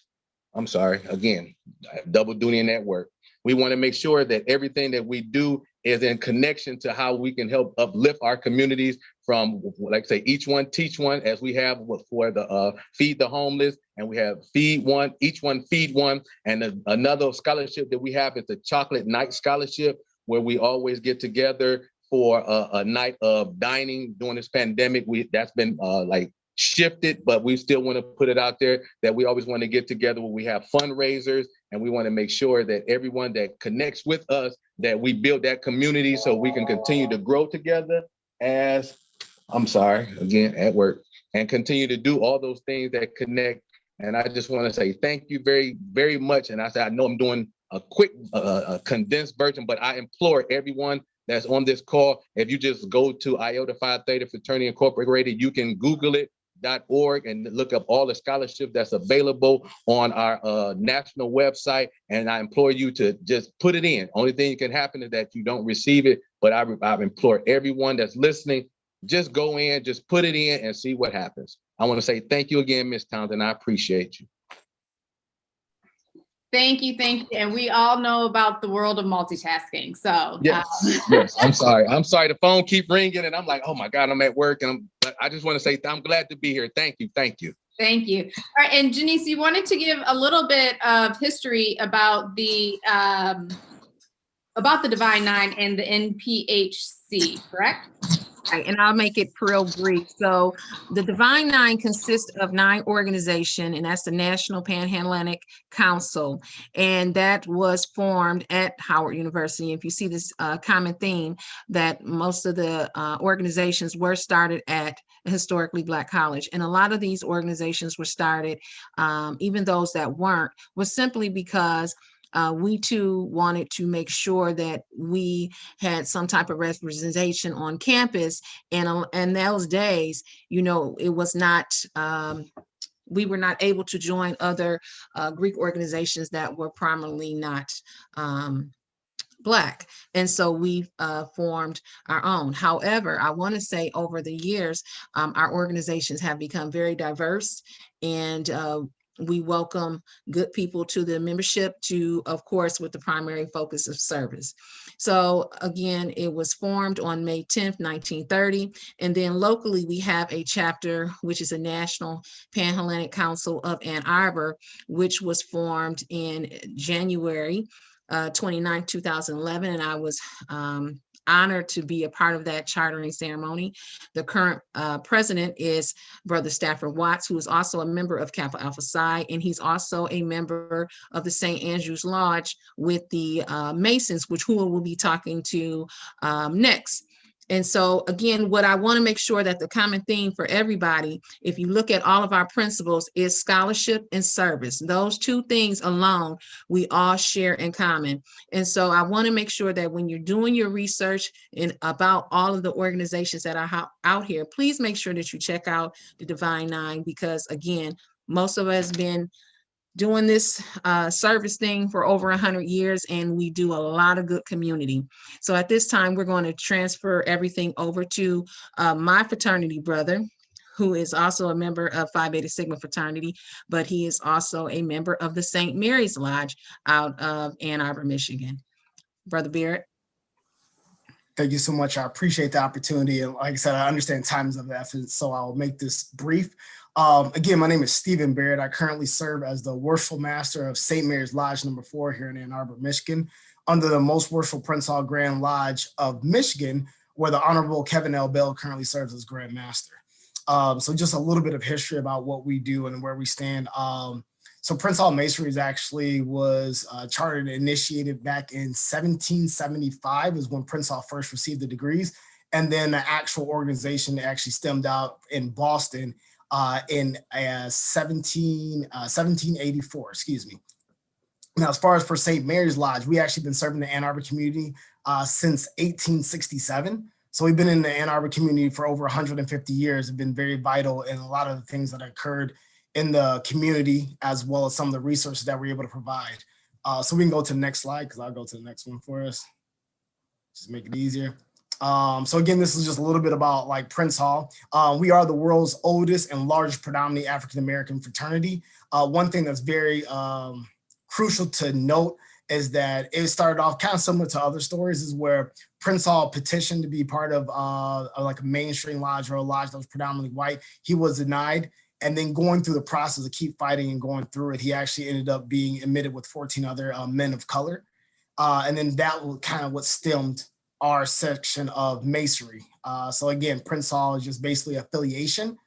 I'm sorry, again, I have double duty in that work. We want to make sure that everything that we do is in connection to how we can help uplift our communities from, like say, each one teach one, as we have for the Feed the Homeless, and we have Feed One, each one feed one. And another scholarship that we have is the Chocolate Night Scholarship, where we always get together for a night of dining during this pandemic. That's been like shifted, but we still want to put it out there that we always want to get together when we have fundraisers, and we want to make sure that everyone that connects with us, that we build that community so we can continue to grow together as, I'm sorry, again, at work, and continue to do all those things that connect. And I just want to say thank you very, very much. And I know I'm doing a quick, condensed version, but I implore everyone that's on this call, if you just go to Iota Phi Theta Fraternity Incorporated, you can Google it, .org, and look up all the scholarship that's available on our national website. And I implore you to just put it in. Only thing that can happen is that you don't receive it, but I implore everyone that's listening, just go in, just put it in and see what happens. I want to say thank you again, Ms. Townsend. I appreciate you. Thank you, and we all know about the world of multitasking. So yes, yes. I'm sorry. The phone keep ringing, and I'm like, oh my God, I'm at work, but I just want to say I'm glad to be here. Thank you. Thank you. All right, and Janiece, you wanted to give a little bit of history about the Divine Nine and the NPHC, correct? Right, and I'll make it real brief. So the Divine Nine consists of 9 organizations, and that's the National Panhandling Council, and that was formed at Howard University. If you see this common theme, that most of the organizations were started at a historically Black college, and a lot of these organizations were started, even those that weren't, was simply because we too wanted to make sure that we had some type of representation on campus. And in those days, you know, it was not, we were not able to join other Greek organizations that were primarily not Black. And so we formed our own. However, I want to say over the years, our organizations have become very diverse, and we welcome good people to the membership, to, of course, with the primary focus of service. So again, it was formed on May 10th, 1930. And then locally, we have a chapter, which is a National Panhandling Council of Ann Arbor, which was formed in January 29, 2011. And I was honored to be a part of that chartering ceremony. The current president is Brother Stafford Watts, who is also a member of Kappa Alpha Psi, and he's also a member of the St. Andrew's Lodge with the Masons, which who we'll be talking to next. And so again, what I want to make sure that the common theme for everybody, if you look at all of our principles, is scholarship and service. Those two things alone, we all share in common. And so I want to make sure that when you're doing your research about all of the organizations that are out here, please make sure that you check out the Divine Nine, because again, most of us been doing this service thing for over 100 years, and we do a lot of good community. So at this time, we're going to transfer everything over to my fraternity brother, who is also a member of Phi Beta Sigma fraternity, but he is also a member of the St. Mary's Lodge out of Ann Arbor, Michigan. Brother Barrett. Thank you so much. I appreciate the opportunity. And like I said, I understand time is of the essence, so I'll make this brief. Again, my name is Stephen Barrett. I currently serve as the Worshipful Master of St. Mary's Lodge number 4 here in Ann Arbor, Michigan, under the Most Worshipful Prince Hall Grand Lodge of Michigan, where the Honorable Kevin L. Bell currently serves as Grand Master. So just a little bit of history about what we do and where we stand. So Prince Hall Masonry actually was chartered and initiated back in 1775 is when Prince Hall first received the degrees. And then the actual organization actually stemmed out in Boston in 1784, excuse me. Now, as far as for St. Mary's Lodge, we actually been serving the Ann Arbor community since 1867. So we've been in the Ann Arbor community for over 150 years. Have been very vital in a lot of the things that occurred in the community, as well as some of the resources that we're able to provide. So we can go to the next slide, because I'll go to the next one for us. Just make it easier. So again, this is just a little bit about like Prince Hall. We are the world's oldest and largest predominantly African-American fraternity. One thing that's very crucial to note is that it started off kind of similar to other stories, is where Prince Hall petitioned to be part of like a mainstream lodge or a lodge that was predominantly white. He was denied. And then going through the process of keep fighting and going through it, he actually ended up being admitted with 14 other men of color. And then that was kind of what stemmed our section of Masonry. So again, Prince Hall is just basically affiliation.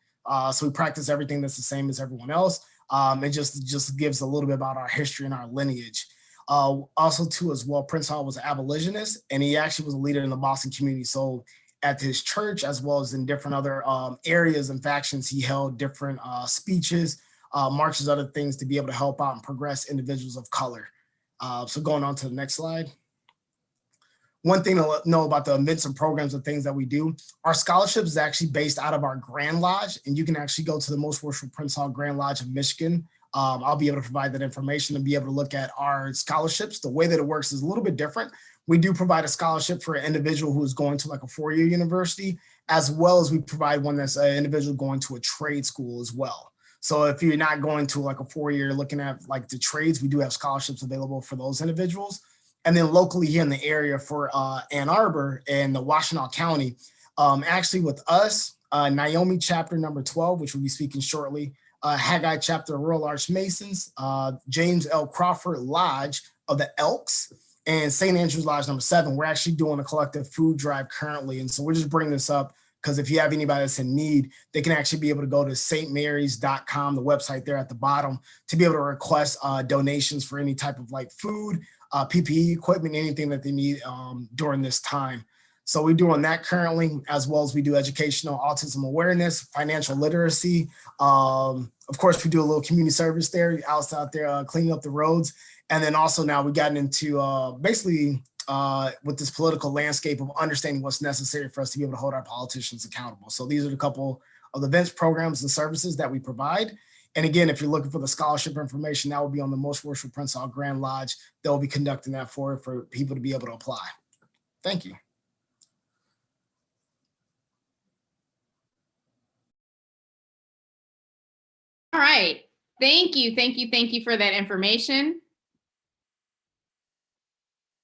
So we practice everything that's the same as everyone else. It just gives a little bit about our history and our lineage. Also too as well, Prince Hall was an abolitionist, and he actually was a leader in the Boston community. So at his church, as well as in different other areas and factions, he held different speeches, marches, other things to be able to help out and progress individuals of color. So going on to the next slide. One thing to know about the events and programs and things that we do, our scholarships is actually based out of our Grand Lodge, and you can actually go to the Most Worshipful Prince Hall Grand Lodge of Michigan. I'll be able to provide that information and be able to look at our scholarships. The way that it works is a little bit different. We do provide a scholarship for an individual who is going to like a 4-year university, as well as we provide one that's an individual going to a trade school as well. So if you're not going to like a 4-year looking at like the trades, we do have scholarships available for those individuals. And then locally here in the area for Ann Arbor and the Washtenaw County, actually with us, Naomi chapter number 12, which we'll be speaking shortly, Haggai chapter of Royal Arch Masons, James L. Crawford Lodge of the Elks, and St. Andrew's Lodge number 7. We're actually doing a collective food drive currently. And so we're just bringing this up because if you have anybody that's in need, they can actually be able to go to stmarys.com, the website there at the bottom, to be able to request donations for any type of like food, PPE equipment, anything that they need during this time. So we're doing that currently, as well as we do educational autism awareness, financial literacy. Of course, we do a little community service there, out there cleaning up the roads. And then also now we've gotten into basically with this political landscape of understanding what's necessary for us to be able to hold our politicians accountable. So these are the couple of the events, programs, and services that we provide. And again, if you're looking for the scholarship information, that will be on the Most Worshipful Prince Hall Grand Lodge. They'll be conducting that for people to be able to apply. Thank you. All right. Thank you. Thank you. Thank you for that information.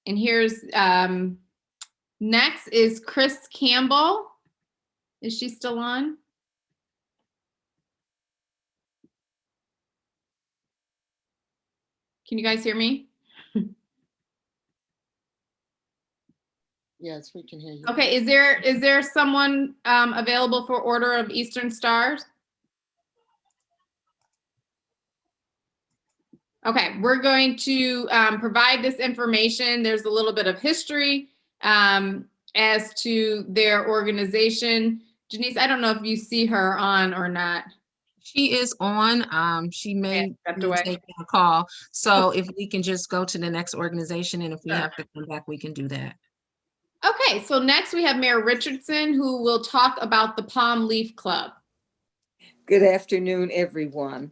And here's next is Chris Campbell. Is she still on? Can you guys hear me? Yes, we can hear you. Okay, is there someone available for Order of Eastern Stars? Okay, we're going to provide this information. There's a little bit of history as to their organization. Janiece, I don't know if you see her on or not. She is on. She may be taking a call. So if we can just go to the next organization, and if we have to come back, we can do that. Okay, so next we have Mayor Richardson, who will talk about the Palm Leaf Club. Good afternoon, everyone.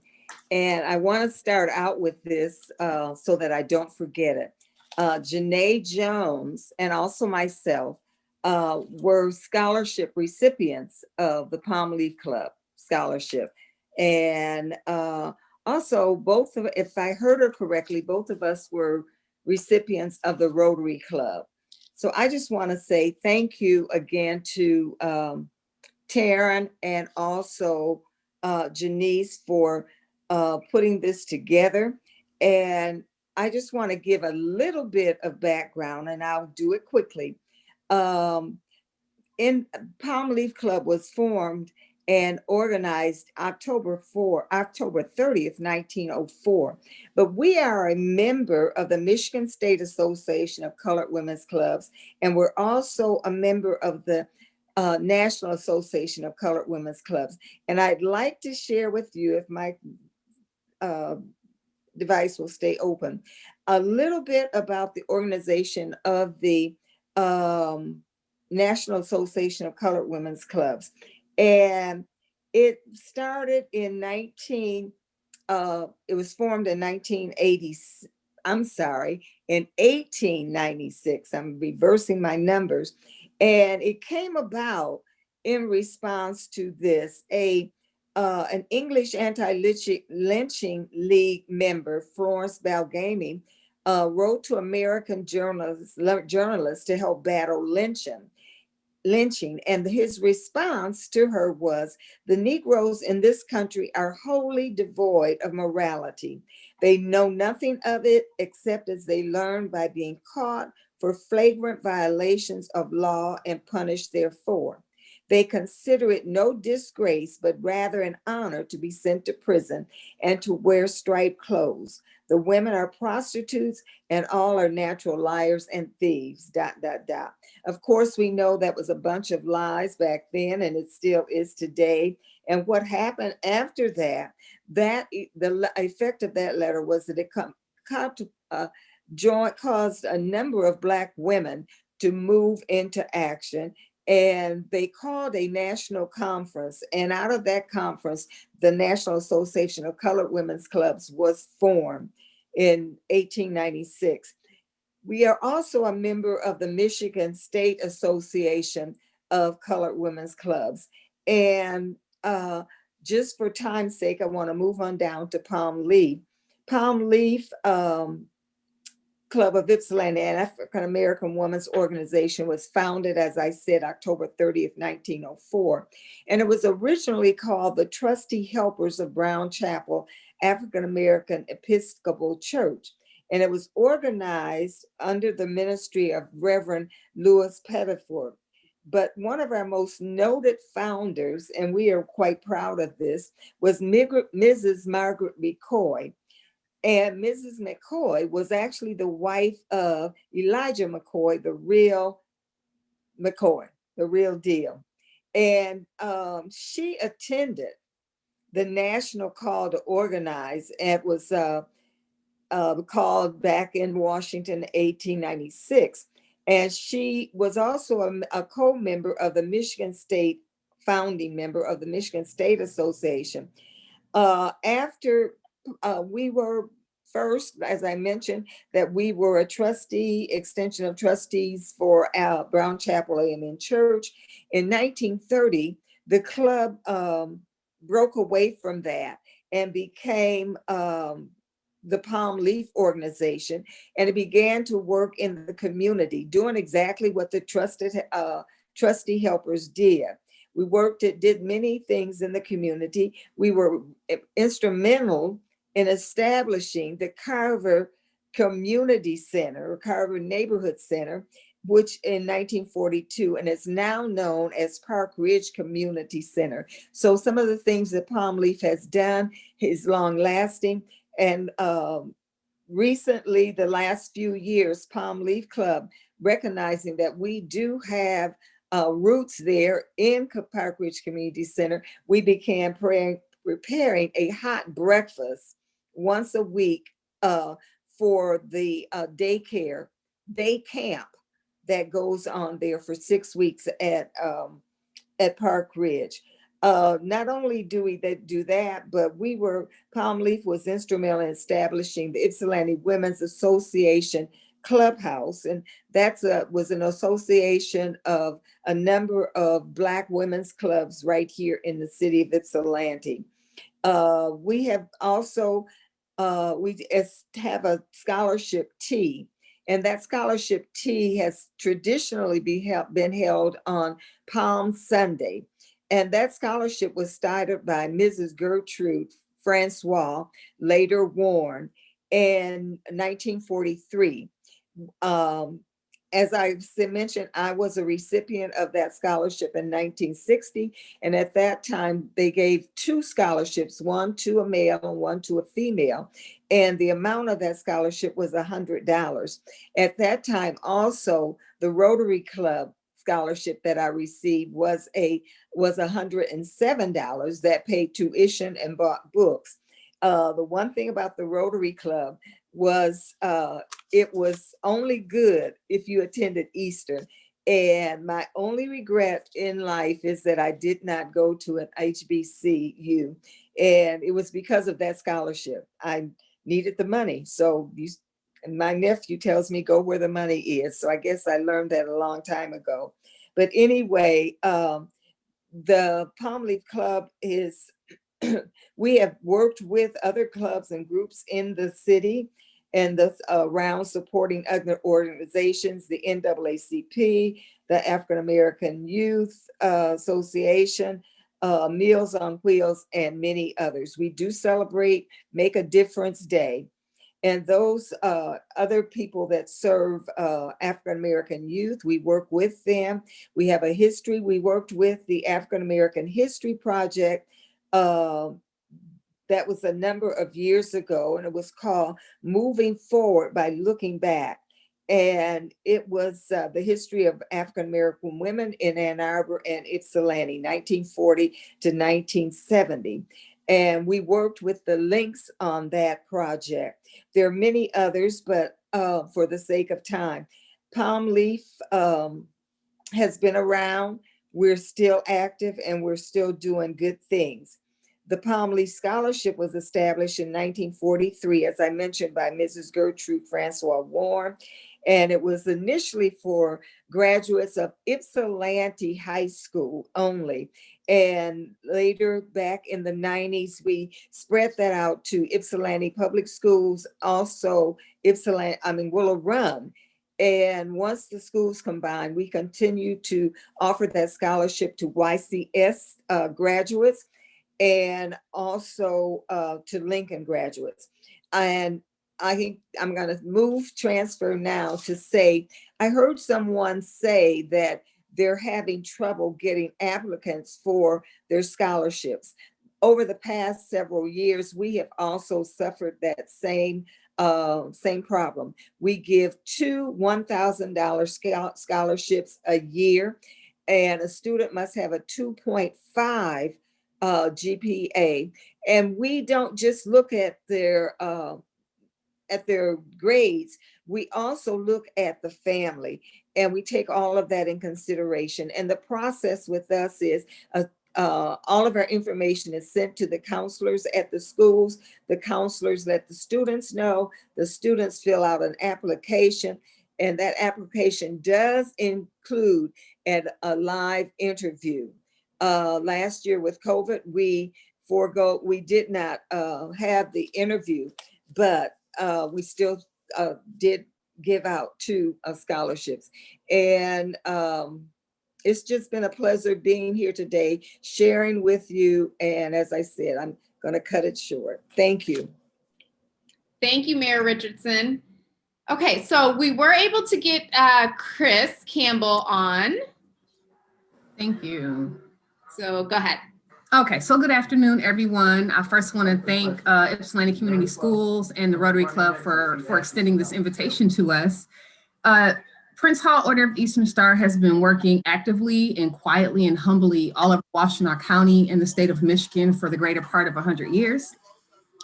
And I want to start out with this so that I don't forget it. Janae Jones and also myself were scholarship recipients of the Palm Leaf Club scholarship. And also both of, if I heard her correctly, both of us were recipients of the Rotary Club. So I just want to say thank you again to Taryn and also Janiece for putting this together. And I just want to give a little bit of background, and I'll do it quickly. In Palm Leaf Club was formed and organized October 30th, 1904. But we are a member of the Michigan State Association of Colored Women's Clubs, and we're also a member of the National Association of Colored Women's Clubs. And I'd like to share with you, if my device will stay open, a little bit about the organization of the National Association of Colored Women's Clubs. And it started in it was formed in 1896. I'm reversing my numbers. And it came about in response to this. An English anti-lynching league member, Florence Balgamy, wrote to American journalists to help battle lynching. And his response to her was, the Negroes in this country are wholly devoid of morality. They know nothing of it except as they learn by being caught for flagrant violations of law and punished therefore. They consider it no disgrace, but rather an honor to be sent to prison and to wear striped clothes. The women are prostitutes and all are natural liars and thieves, ... Of course, we know that was a bunch of lies back then, and it still is today. And what happened after that, the effect of that letter was that it caused a number of Black women to move into action. And they called a national conference. And out of that conference, the National Association of Colored Women's Clubs was formed in 1896. We are also a member of the Michigan State Association of Colored Women's Clubs. And just for time's sake, I want to move on down to Palm Leaf. Palm Leaf Club of Ypsilanti, an African-American women's organization, was founded, as I said, October 30th, 1904. And it was originally called the Trustee Helpers of Brown Chapel African-American Episcopal Church. And it was organized under the ministry of Reverend Louis Pettiford. But one of our most noted founders, and we are quite proud of this, was Mrs. Margaret Mccoy. And Mrs. McCoy was actually the wife of Elijah McCoy, the real McCoy, the real deal. And she attended the national call to organize. It was called back in Washington, 1896. And she was also a co-member of the Michigan State, founding member of the Michigan State Association. After we were first, as I mentioned, that we were a trustee, extension of trustees for Brown Chapel AMN Church. In 1930, the club broke away from that and became the Palm Leaf organization, and it began to work in the community, doing exactly what the trustee helpers did. We did many things in the community. We were instrumental in establishing the Carver Community Center, or Carver Neighborhood Center, which in 1942, and it's now known as Park Ridge Community Center. So some of the things that Palm Leaf has done is long lasting. And recently, the last few years, Palm Leaf Club, recognizing that we do have roots there in Park Ridge Community Center, we began preparing a hot breakfast once a week for the day camp that goes on there for 6 weeks at Park Ridge. Not only do we do that, but Palm Leaf was instrumental in establishing the Ypsilanti Women's Association Clubhouse. And was an association of a number of Black women's clubs right here in the city of Ypsilanti. We have also, we have a scholarship tea, and that scholarship tea has traditionally been held on Palm Sunday. And that scholarship was started by Mrs. Gertrude Francois, later Warren, in 1943. As I mentioned, I was a recipient of that scholarship in 1960. And at that time, they gave 2 scholarships, one to a male and one to a female. And the amount of that scholarship was $100. At that time, also, the Rotary Club scholarship that I received was $107 that paid tuition and bought books. The one thing about the Rotary Club was it was only good if you attended Eastern. And my only regret in life is that I did not go to an HBCU. And it was because of that scholarship. I needed the money. So my nephew tells me, go where the money is. So I guess I learned that a long time ago. But anyway, the Palm Leaf Club is, we have worked with other clubs and groups in the city and around supporting other organizations, the NAACP, the African American Youth Association, Meals on Wheels, and many others. We do celebrate Make a Difference Day. And those other people that serve African American youth, we work with them. We have a history. We worked with the African American History Project. That was a number of years ago, and it was called Moving Forward by Looking Back. And it was the history of African American women in Ann Arbor and Ypsilanti, 1940 to 1970. And we worked with the links on that project. There are many others, but for the sake of time, Palm Leaf has been around. We're still active and we're still doing good things. The Palm Leaf Scholarship was established in 1943, as I mentioned, by Mrs. Gertrude Francois Warren. And it was initially for graduates of Ypsilanti High School only. And later, back in the 90s, we spread that out to Ypsilanti Public Schools, also Willow Run. And once the schools combined, we continue to offer that scholarship to YCS graduates and also to Lincoln graduates. And I think I'm going to transfer now to say, I heard someone say that they're having trouble getting applicants for their scholarships. Over the past several years, we have also suffered that same problem. We give 2 $1,000 scholarships a year, and a student must have a 2.5 GPA. And we don't just look at their grades, we also look at the family, and we take all of that in consideration. And the process with us is all of our information is sent to the counselors at the schools. The counselors let the students know. The students fill out an application, and that application does include a live interview. Last year with COVID, we did not have the interview, but we still did give out 2 scholarships. And it's just been a pleasure being here today, sharing with you. And as I said, I'm going to cut it short. Thank you. Thank you, Mayor Richardson. Okay, so we were able to get Chris Campbell on. Thank you. So go ahead. Okay, so good afternoon, everyone. I first want to thank Ypsilanti Community Schools and the Rotary Club for extending this invitation to us. Prince Hall Order of Eastern Star has been working actively and quietly and humbly all over Washtenaw County and the state of Michigan for the greater part of 100 years.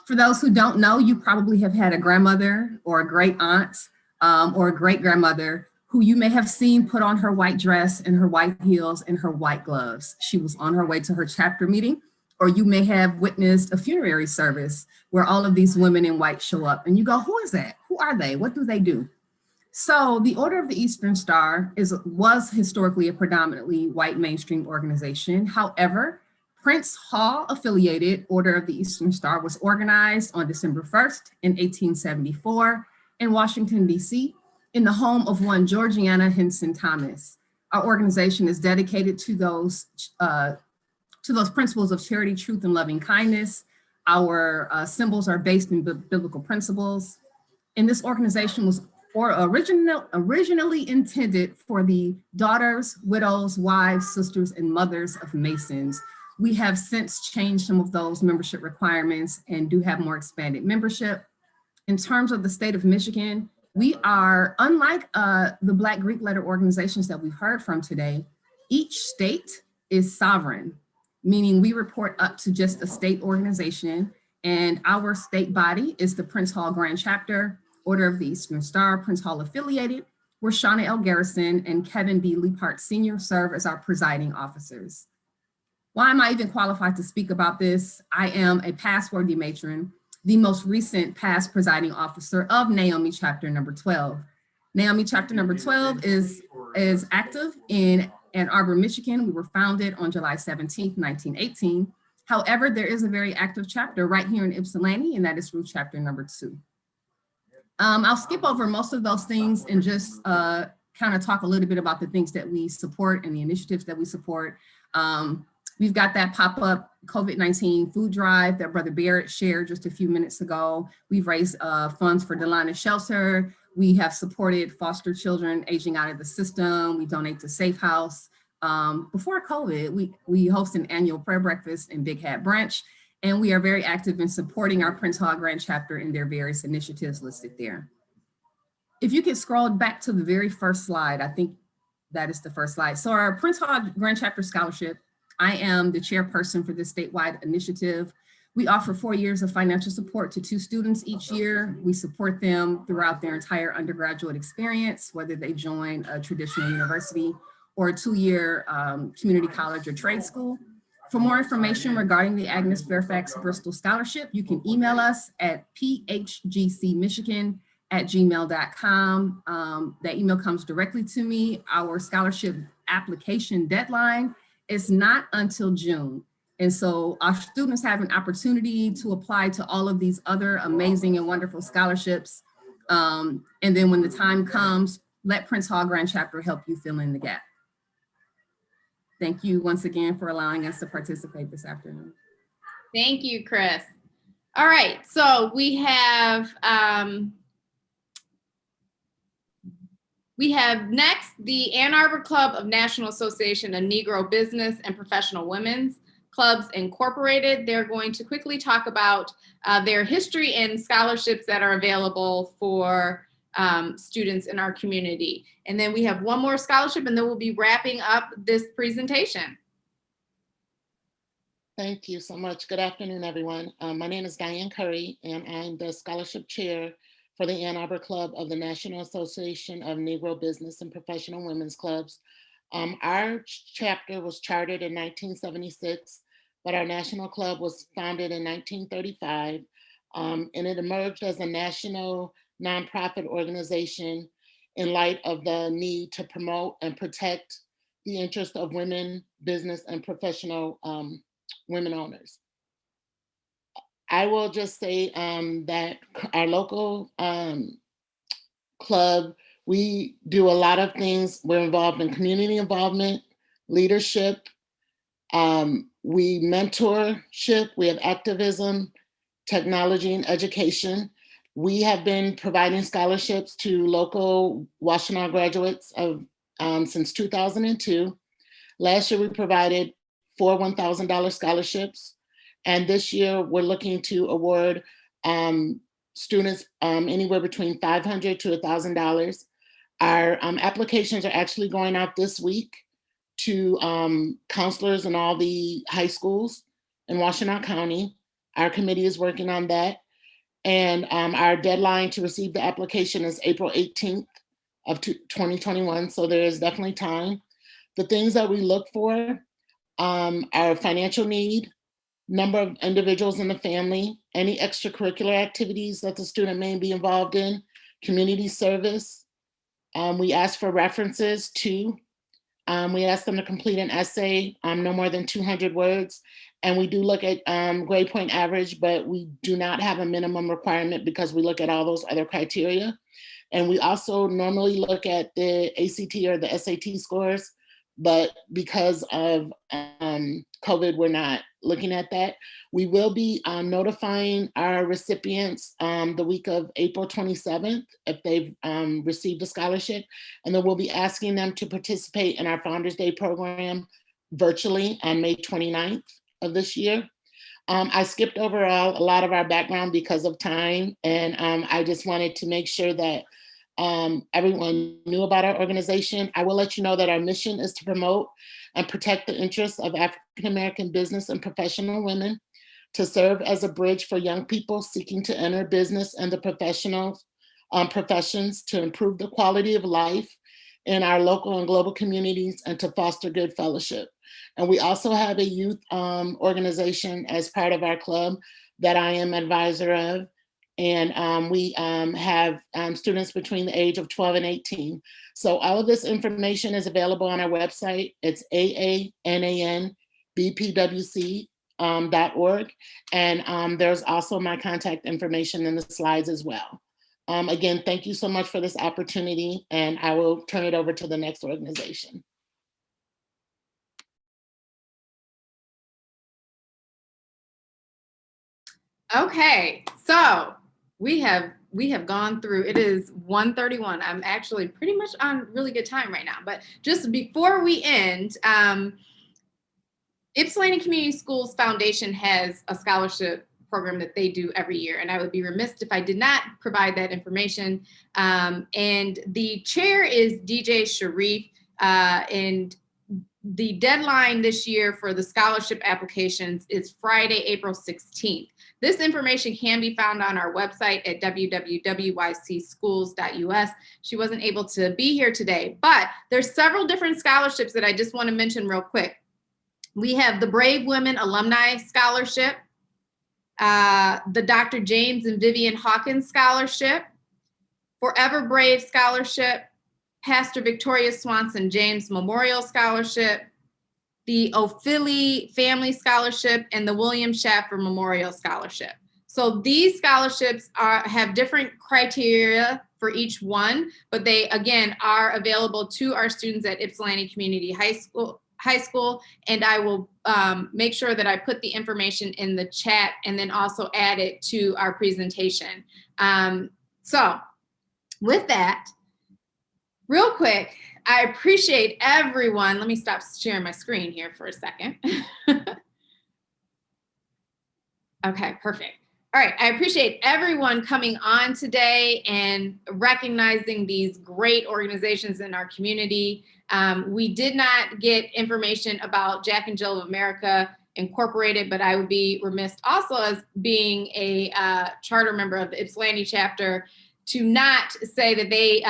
For those who don't know, you probably have had a grandmother or a great aunt or a great grandmother who you may have seen put on her white dress and her white heels and her white gloves. She was on her way to her chapter meeting, or you may have witnessed a funerary service where all of these women in white show up and you go, who is that? Who are they? What do they do? So the Order of the Eastern Star was historically a predominantly white mainstream organization. However, Prince Hall affiliated Order of the Eastern Star was organized on December 1st in 1874 in Washington, D.C., in the home of one Georgiana Henson Thomas. Our organization is dedicated to those principles of charity, truth, and loving kindness. Our symbols are based in biblical principles. And this organization was originally intended for the daughters, widows, wives, sisters, and mothers of Masons. We have since changed some of those membership requirements and do have more expanded membership. In terms of the state of Michigan, we are, unlike the Black Greek letter organizations that we've heard from today, each state is sovereign, meaning we report up to just a state organization, and our state body is the Prince Hall Grand Chapter, Order of the Eastern Star, Prince Hall affiliated, where Shauna L. Garrison and Kevin B. Leapart Sr. serve as our presiding officers. Why am I even qualified to speak about this? I am a past worthy matron, the most recent past presiding officer of Naomi Chapter number 12. Naomi Chapter number 12 is active in Ann Arbor, Michigan. We were founded on July 17th, 1918. However, there is a very active chapter right here in Ypsilanti, and that is Root Chapter number 2. I'll skip over most of those things and just kind of talk a little bit about the things that we support and the initiatives that we support. We've got that pop-up COVID-19 food drive that Brother Barrett shared just a few minutes ago. We've raised funds for Delana Shelter. We have supported foster children aging out of the system. We donate to Safe House. Before COVID, we host an annual prayer breakfast in Big Hat Branch, and we are very active in supporting our Prince Hall Grand Chapter in their various initiatives listed there. If you could scroll back to the very first slide, I think that is the first slide. So our Prince Hall Grand Chapter Scholarship, I am the chairperson for this statewide initiative. We offer 4 years of financial support to 2 students each year. We support them throughout their entire undergraduate experience, whether they join a traditional university or a 2-year community college or trade school. For more information regarding the Agnes Fairfax Bristol Scholarship, you can email us at phgcmichigan@gmail.com. That email comes directly to me. Our scholarship application deadline is not until June. And so our students have an opportunity to apply to all of these other amazing and wonderful scholarships. And then when the time comes, let Prince Hall Grand Chapter help you fill in the gap. Thank you once again for allowing us to participate this afternoon. Thank you, Chris. All right, so we have next the Ann Arbor Club of National Association of Negro Business and Professional Women's Clubs Incorporated. They're going to quickly talk about their history and scholarships that are available for students in our community. And then we have one more scholarship, and then we'll be wrapping up this presentation. Thank you so much. Good afternoon, everyone. My name is Diane Curry, and I'm the scholarship chair for the Ann Arbor Club of the National Association of Negro Business and Professional Women's Clubs. Our chapter was chartered in 1976, but our national club was founded in 1935, and it emerged as a national nonprofit organization in light of the need to promote and protect the interest of women, business, and professional women owners. I will just say that our local club, we do a lot of things. We're involved in community involvement, leadership, we mentorship, we have activism, technology, and education. We have been providing scholarships to local Washtenaw graduates since 2002. Last year, we provided 4 $1,000 scholarships. And this year, we're looking to award students anywhere between $500 to $1,000. Our applications are actually going out this week to counselors in all the high schools in Washtenaw County. Our committee is working on that. And our deadline to receive the application is April 18th. of 2021. So there is definitely time. The things that we look for are financial need, number of individuals in the family, any extracurricular activities that the student may be involved in, community service. We ask for references too. We ask them to complete an essay, no more than 200 words. And we do look at grade point average, but we do not have a minimum requirement because we look at all those other criteria. And we also normally look at the ACT or the SAT scores, but because of COVID, we're not looking at that. We will be notifying our recipients the week of April 27th if they've received a scholarship, and then we'll be asking them to participate in our Founders Day program virtually on May 29th of this year. I skipped over a lot of our background because of time, and I just wanted to make sure that everyone knew about our organization. I will let you know that our mission is to promote and protect the interests of African-American business and professional women, to serve as a bridge for young people seeking to enter business and the professions, to improve the quality of life in our local and global communities, and to foster good fellowship. And we also have a youth organization as part of our club that I am advisor of. And we have students between the age of 12 and 18. So all of this information is available on our website. It's aanbpwc.org. And there's also my contact information in the slides as well. Again, thank you so much for this opportunity, and I will turn it over to the next organization. Okay, so we have gone through, it is 1:31. I'm actually pretty much on really good time right now, but just before we end, Ypsilanti Community Schools Foundation has a scholarship program that they do every year, and I would be remiss if I did not provide that information. And the chair is DJ Sharif, and the deadline this year for the scholarship applications is Friday, April 16th. This information can be found on our website at www.ycschools.us. She wasn't able to be here today, but there's several different scholarships that I just want to mention real quick. We have the Brave Women Alumni Scholarship, the Dr. James and Vivian Hawkins Scholarship, Forever Brave Scholarship, Pastor Victoria Swanson James Memorial Scholarship, the O'Philly Family Scholarship, and the William Schaffer Memorial Scholarship. So these scholarships have different criteria for each one, but they, again, are available to our students at Ypsilanti Community High School, and I will make sure that I put the information in the chat and then also add it to our presentation. So with that, real quick, I appreciate everyone. Let me stop sharing my screen here for a second. Okay, perfect. All right, I appreciate everyone coming on today and recognizing these great organizations in our community. We did not get information about Jack and Jill of America Incorporated, but I would be remiss also as being a charter member of the Ypsilanti chapter to not say that they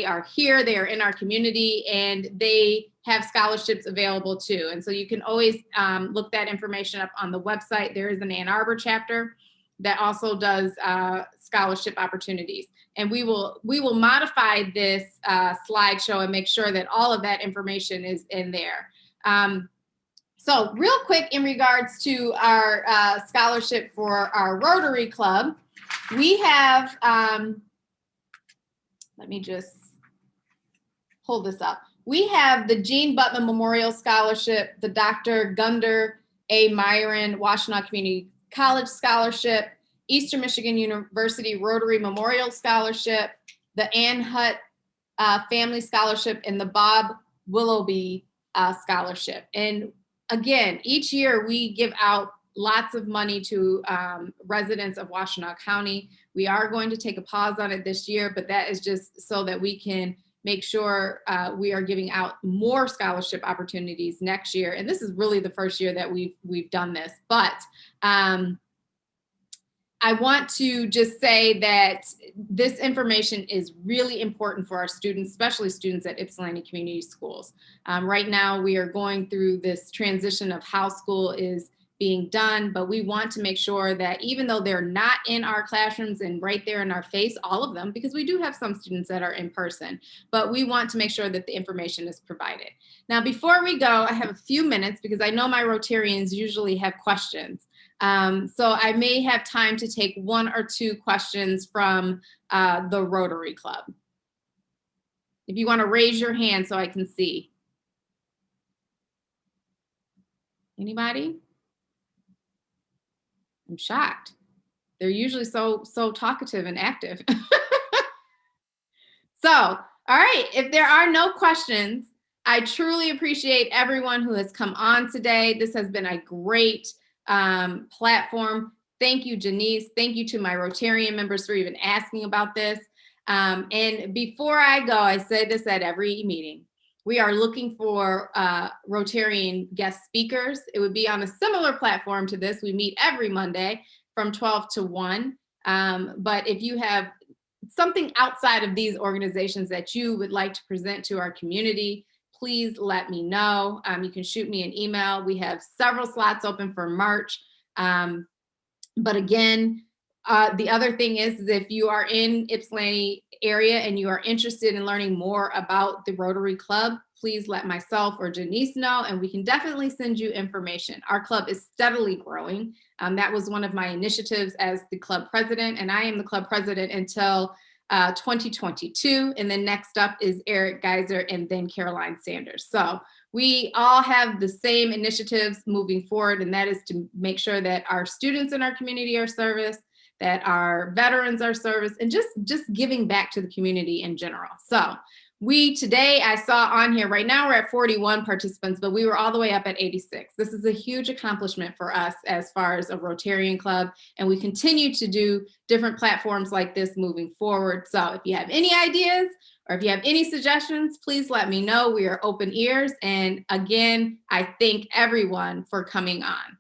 are here, they are in our community, and they have scholarships available too. And so you can always look that information up on the website. There is an Ann Arbor chapter that also does scholarship opportunities. And we will modify this slideshow and make sure that all of that information is in there. So real quick, in regards to our scholarship for our Rotary Club, we have, let me just pull this up. We have the Gene Butman Memorial Scholarship, the Dr. Gunder A. Myron Washtenaw Community College Scholarship, Eastern Michigan University Rotary Memorial Scholarship, the Ann Hutt Family Scholarship, and the Bob Willoughby Scholarship. And again, each year we give out lots of money to residents of Washtenaw County. We are going to take a pause on it this year, but that is just so that we can make sure we are giving out more scholarship opportunities next year. And this is really the first year that we've done this, but I want to just say that this information is really important for our students, especially students at Ypsilanti Community Schools. Right now, we are going through this transition of how school is being done, but we want to make sure that even though they're not in our classrooms and right there in our face, all of them, because we do have some students that are in person, but we want to make sure that the information is provided. Now, before we go, I have a few minutes because I know my Rotarians usually have questions. So I may have time to take 1 or 2 questions from the Rotary Club. If you want to raise your hand so I can see. Anybody? I'm shocked. They're usually so talkative and active. So, all right, if there are no questions, I truly appreciate everyone who has come on today. This has been a great platform. Thank you, Janiece. Thank you to my Rotarian members for even asking about this. And before I go, I say this at every meeting. We are looking for Rotarian guest speakers. It would be on a similar platform to this. We meet every Monday from 12 to 1. But if you have something outside of these organizations that you would like to present to our community, please let me know. You can shoot me an email. We have several slots open for March. But again, the other thing is if you are in Ypsilanti area and you are interested in learning more about the Rotary Club, please let myself or Janiece know, and we can definitely send you information. Our club is steadily growing. That was one of my initiatives as the club president, and I am the club president until 2022. And then next up is Eric Geiser and then Caroline Sanders. So we all have the same initiatives moving forward, and that is to make sure that our students in our community are serviced, that our veterans are serviced, and just giving back to the community in general. So today I saw on here, right now we're at 41 participants, but we were all the way up at 86. This is a huge accomplishment for us as far as a Rotarian club, and we continue to do different platforms like this moving forward. So if you have any ideas or if you have any suggestions, please let me know. We are open ears. And again, I thank everyone for coming on.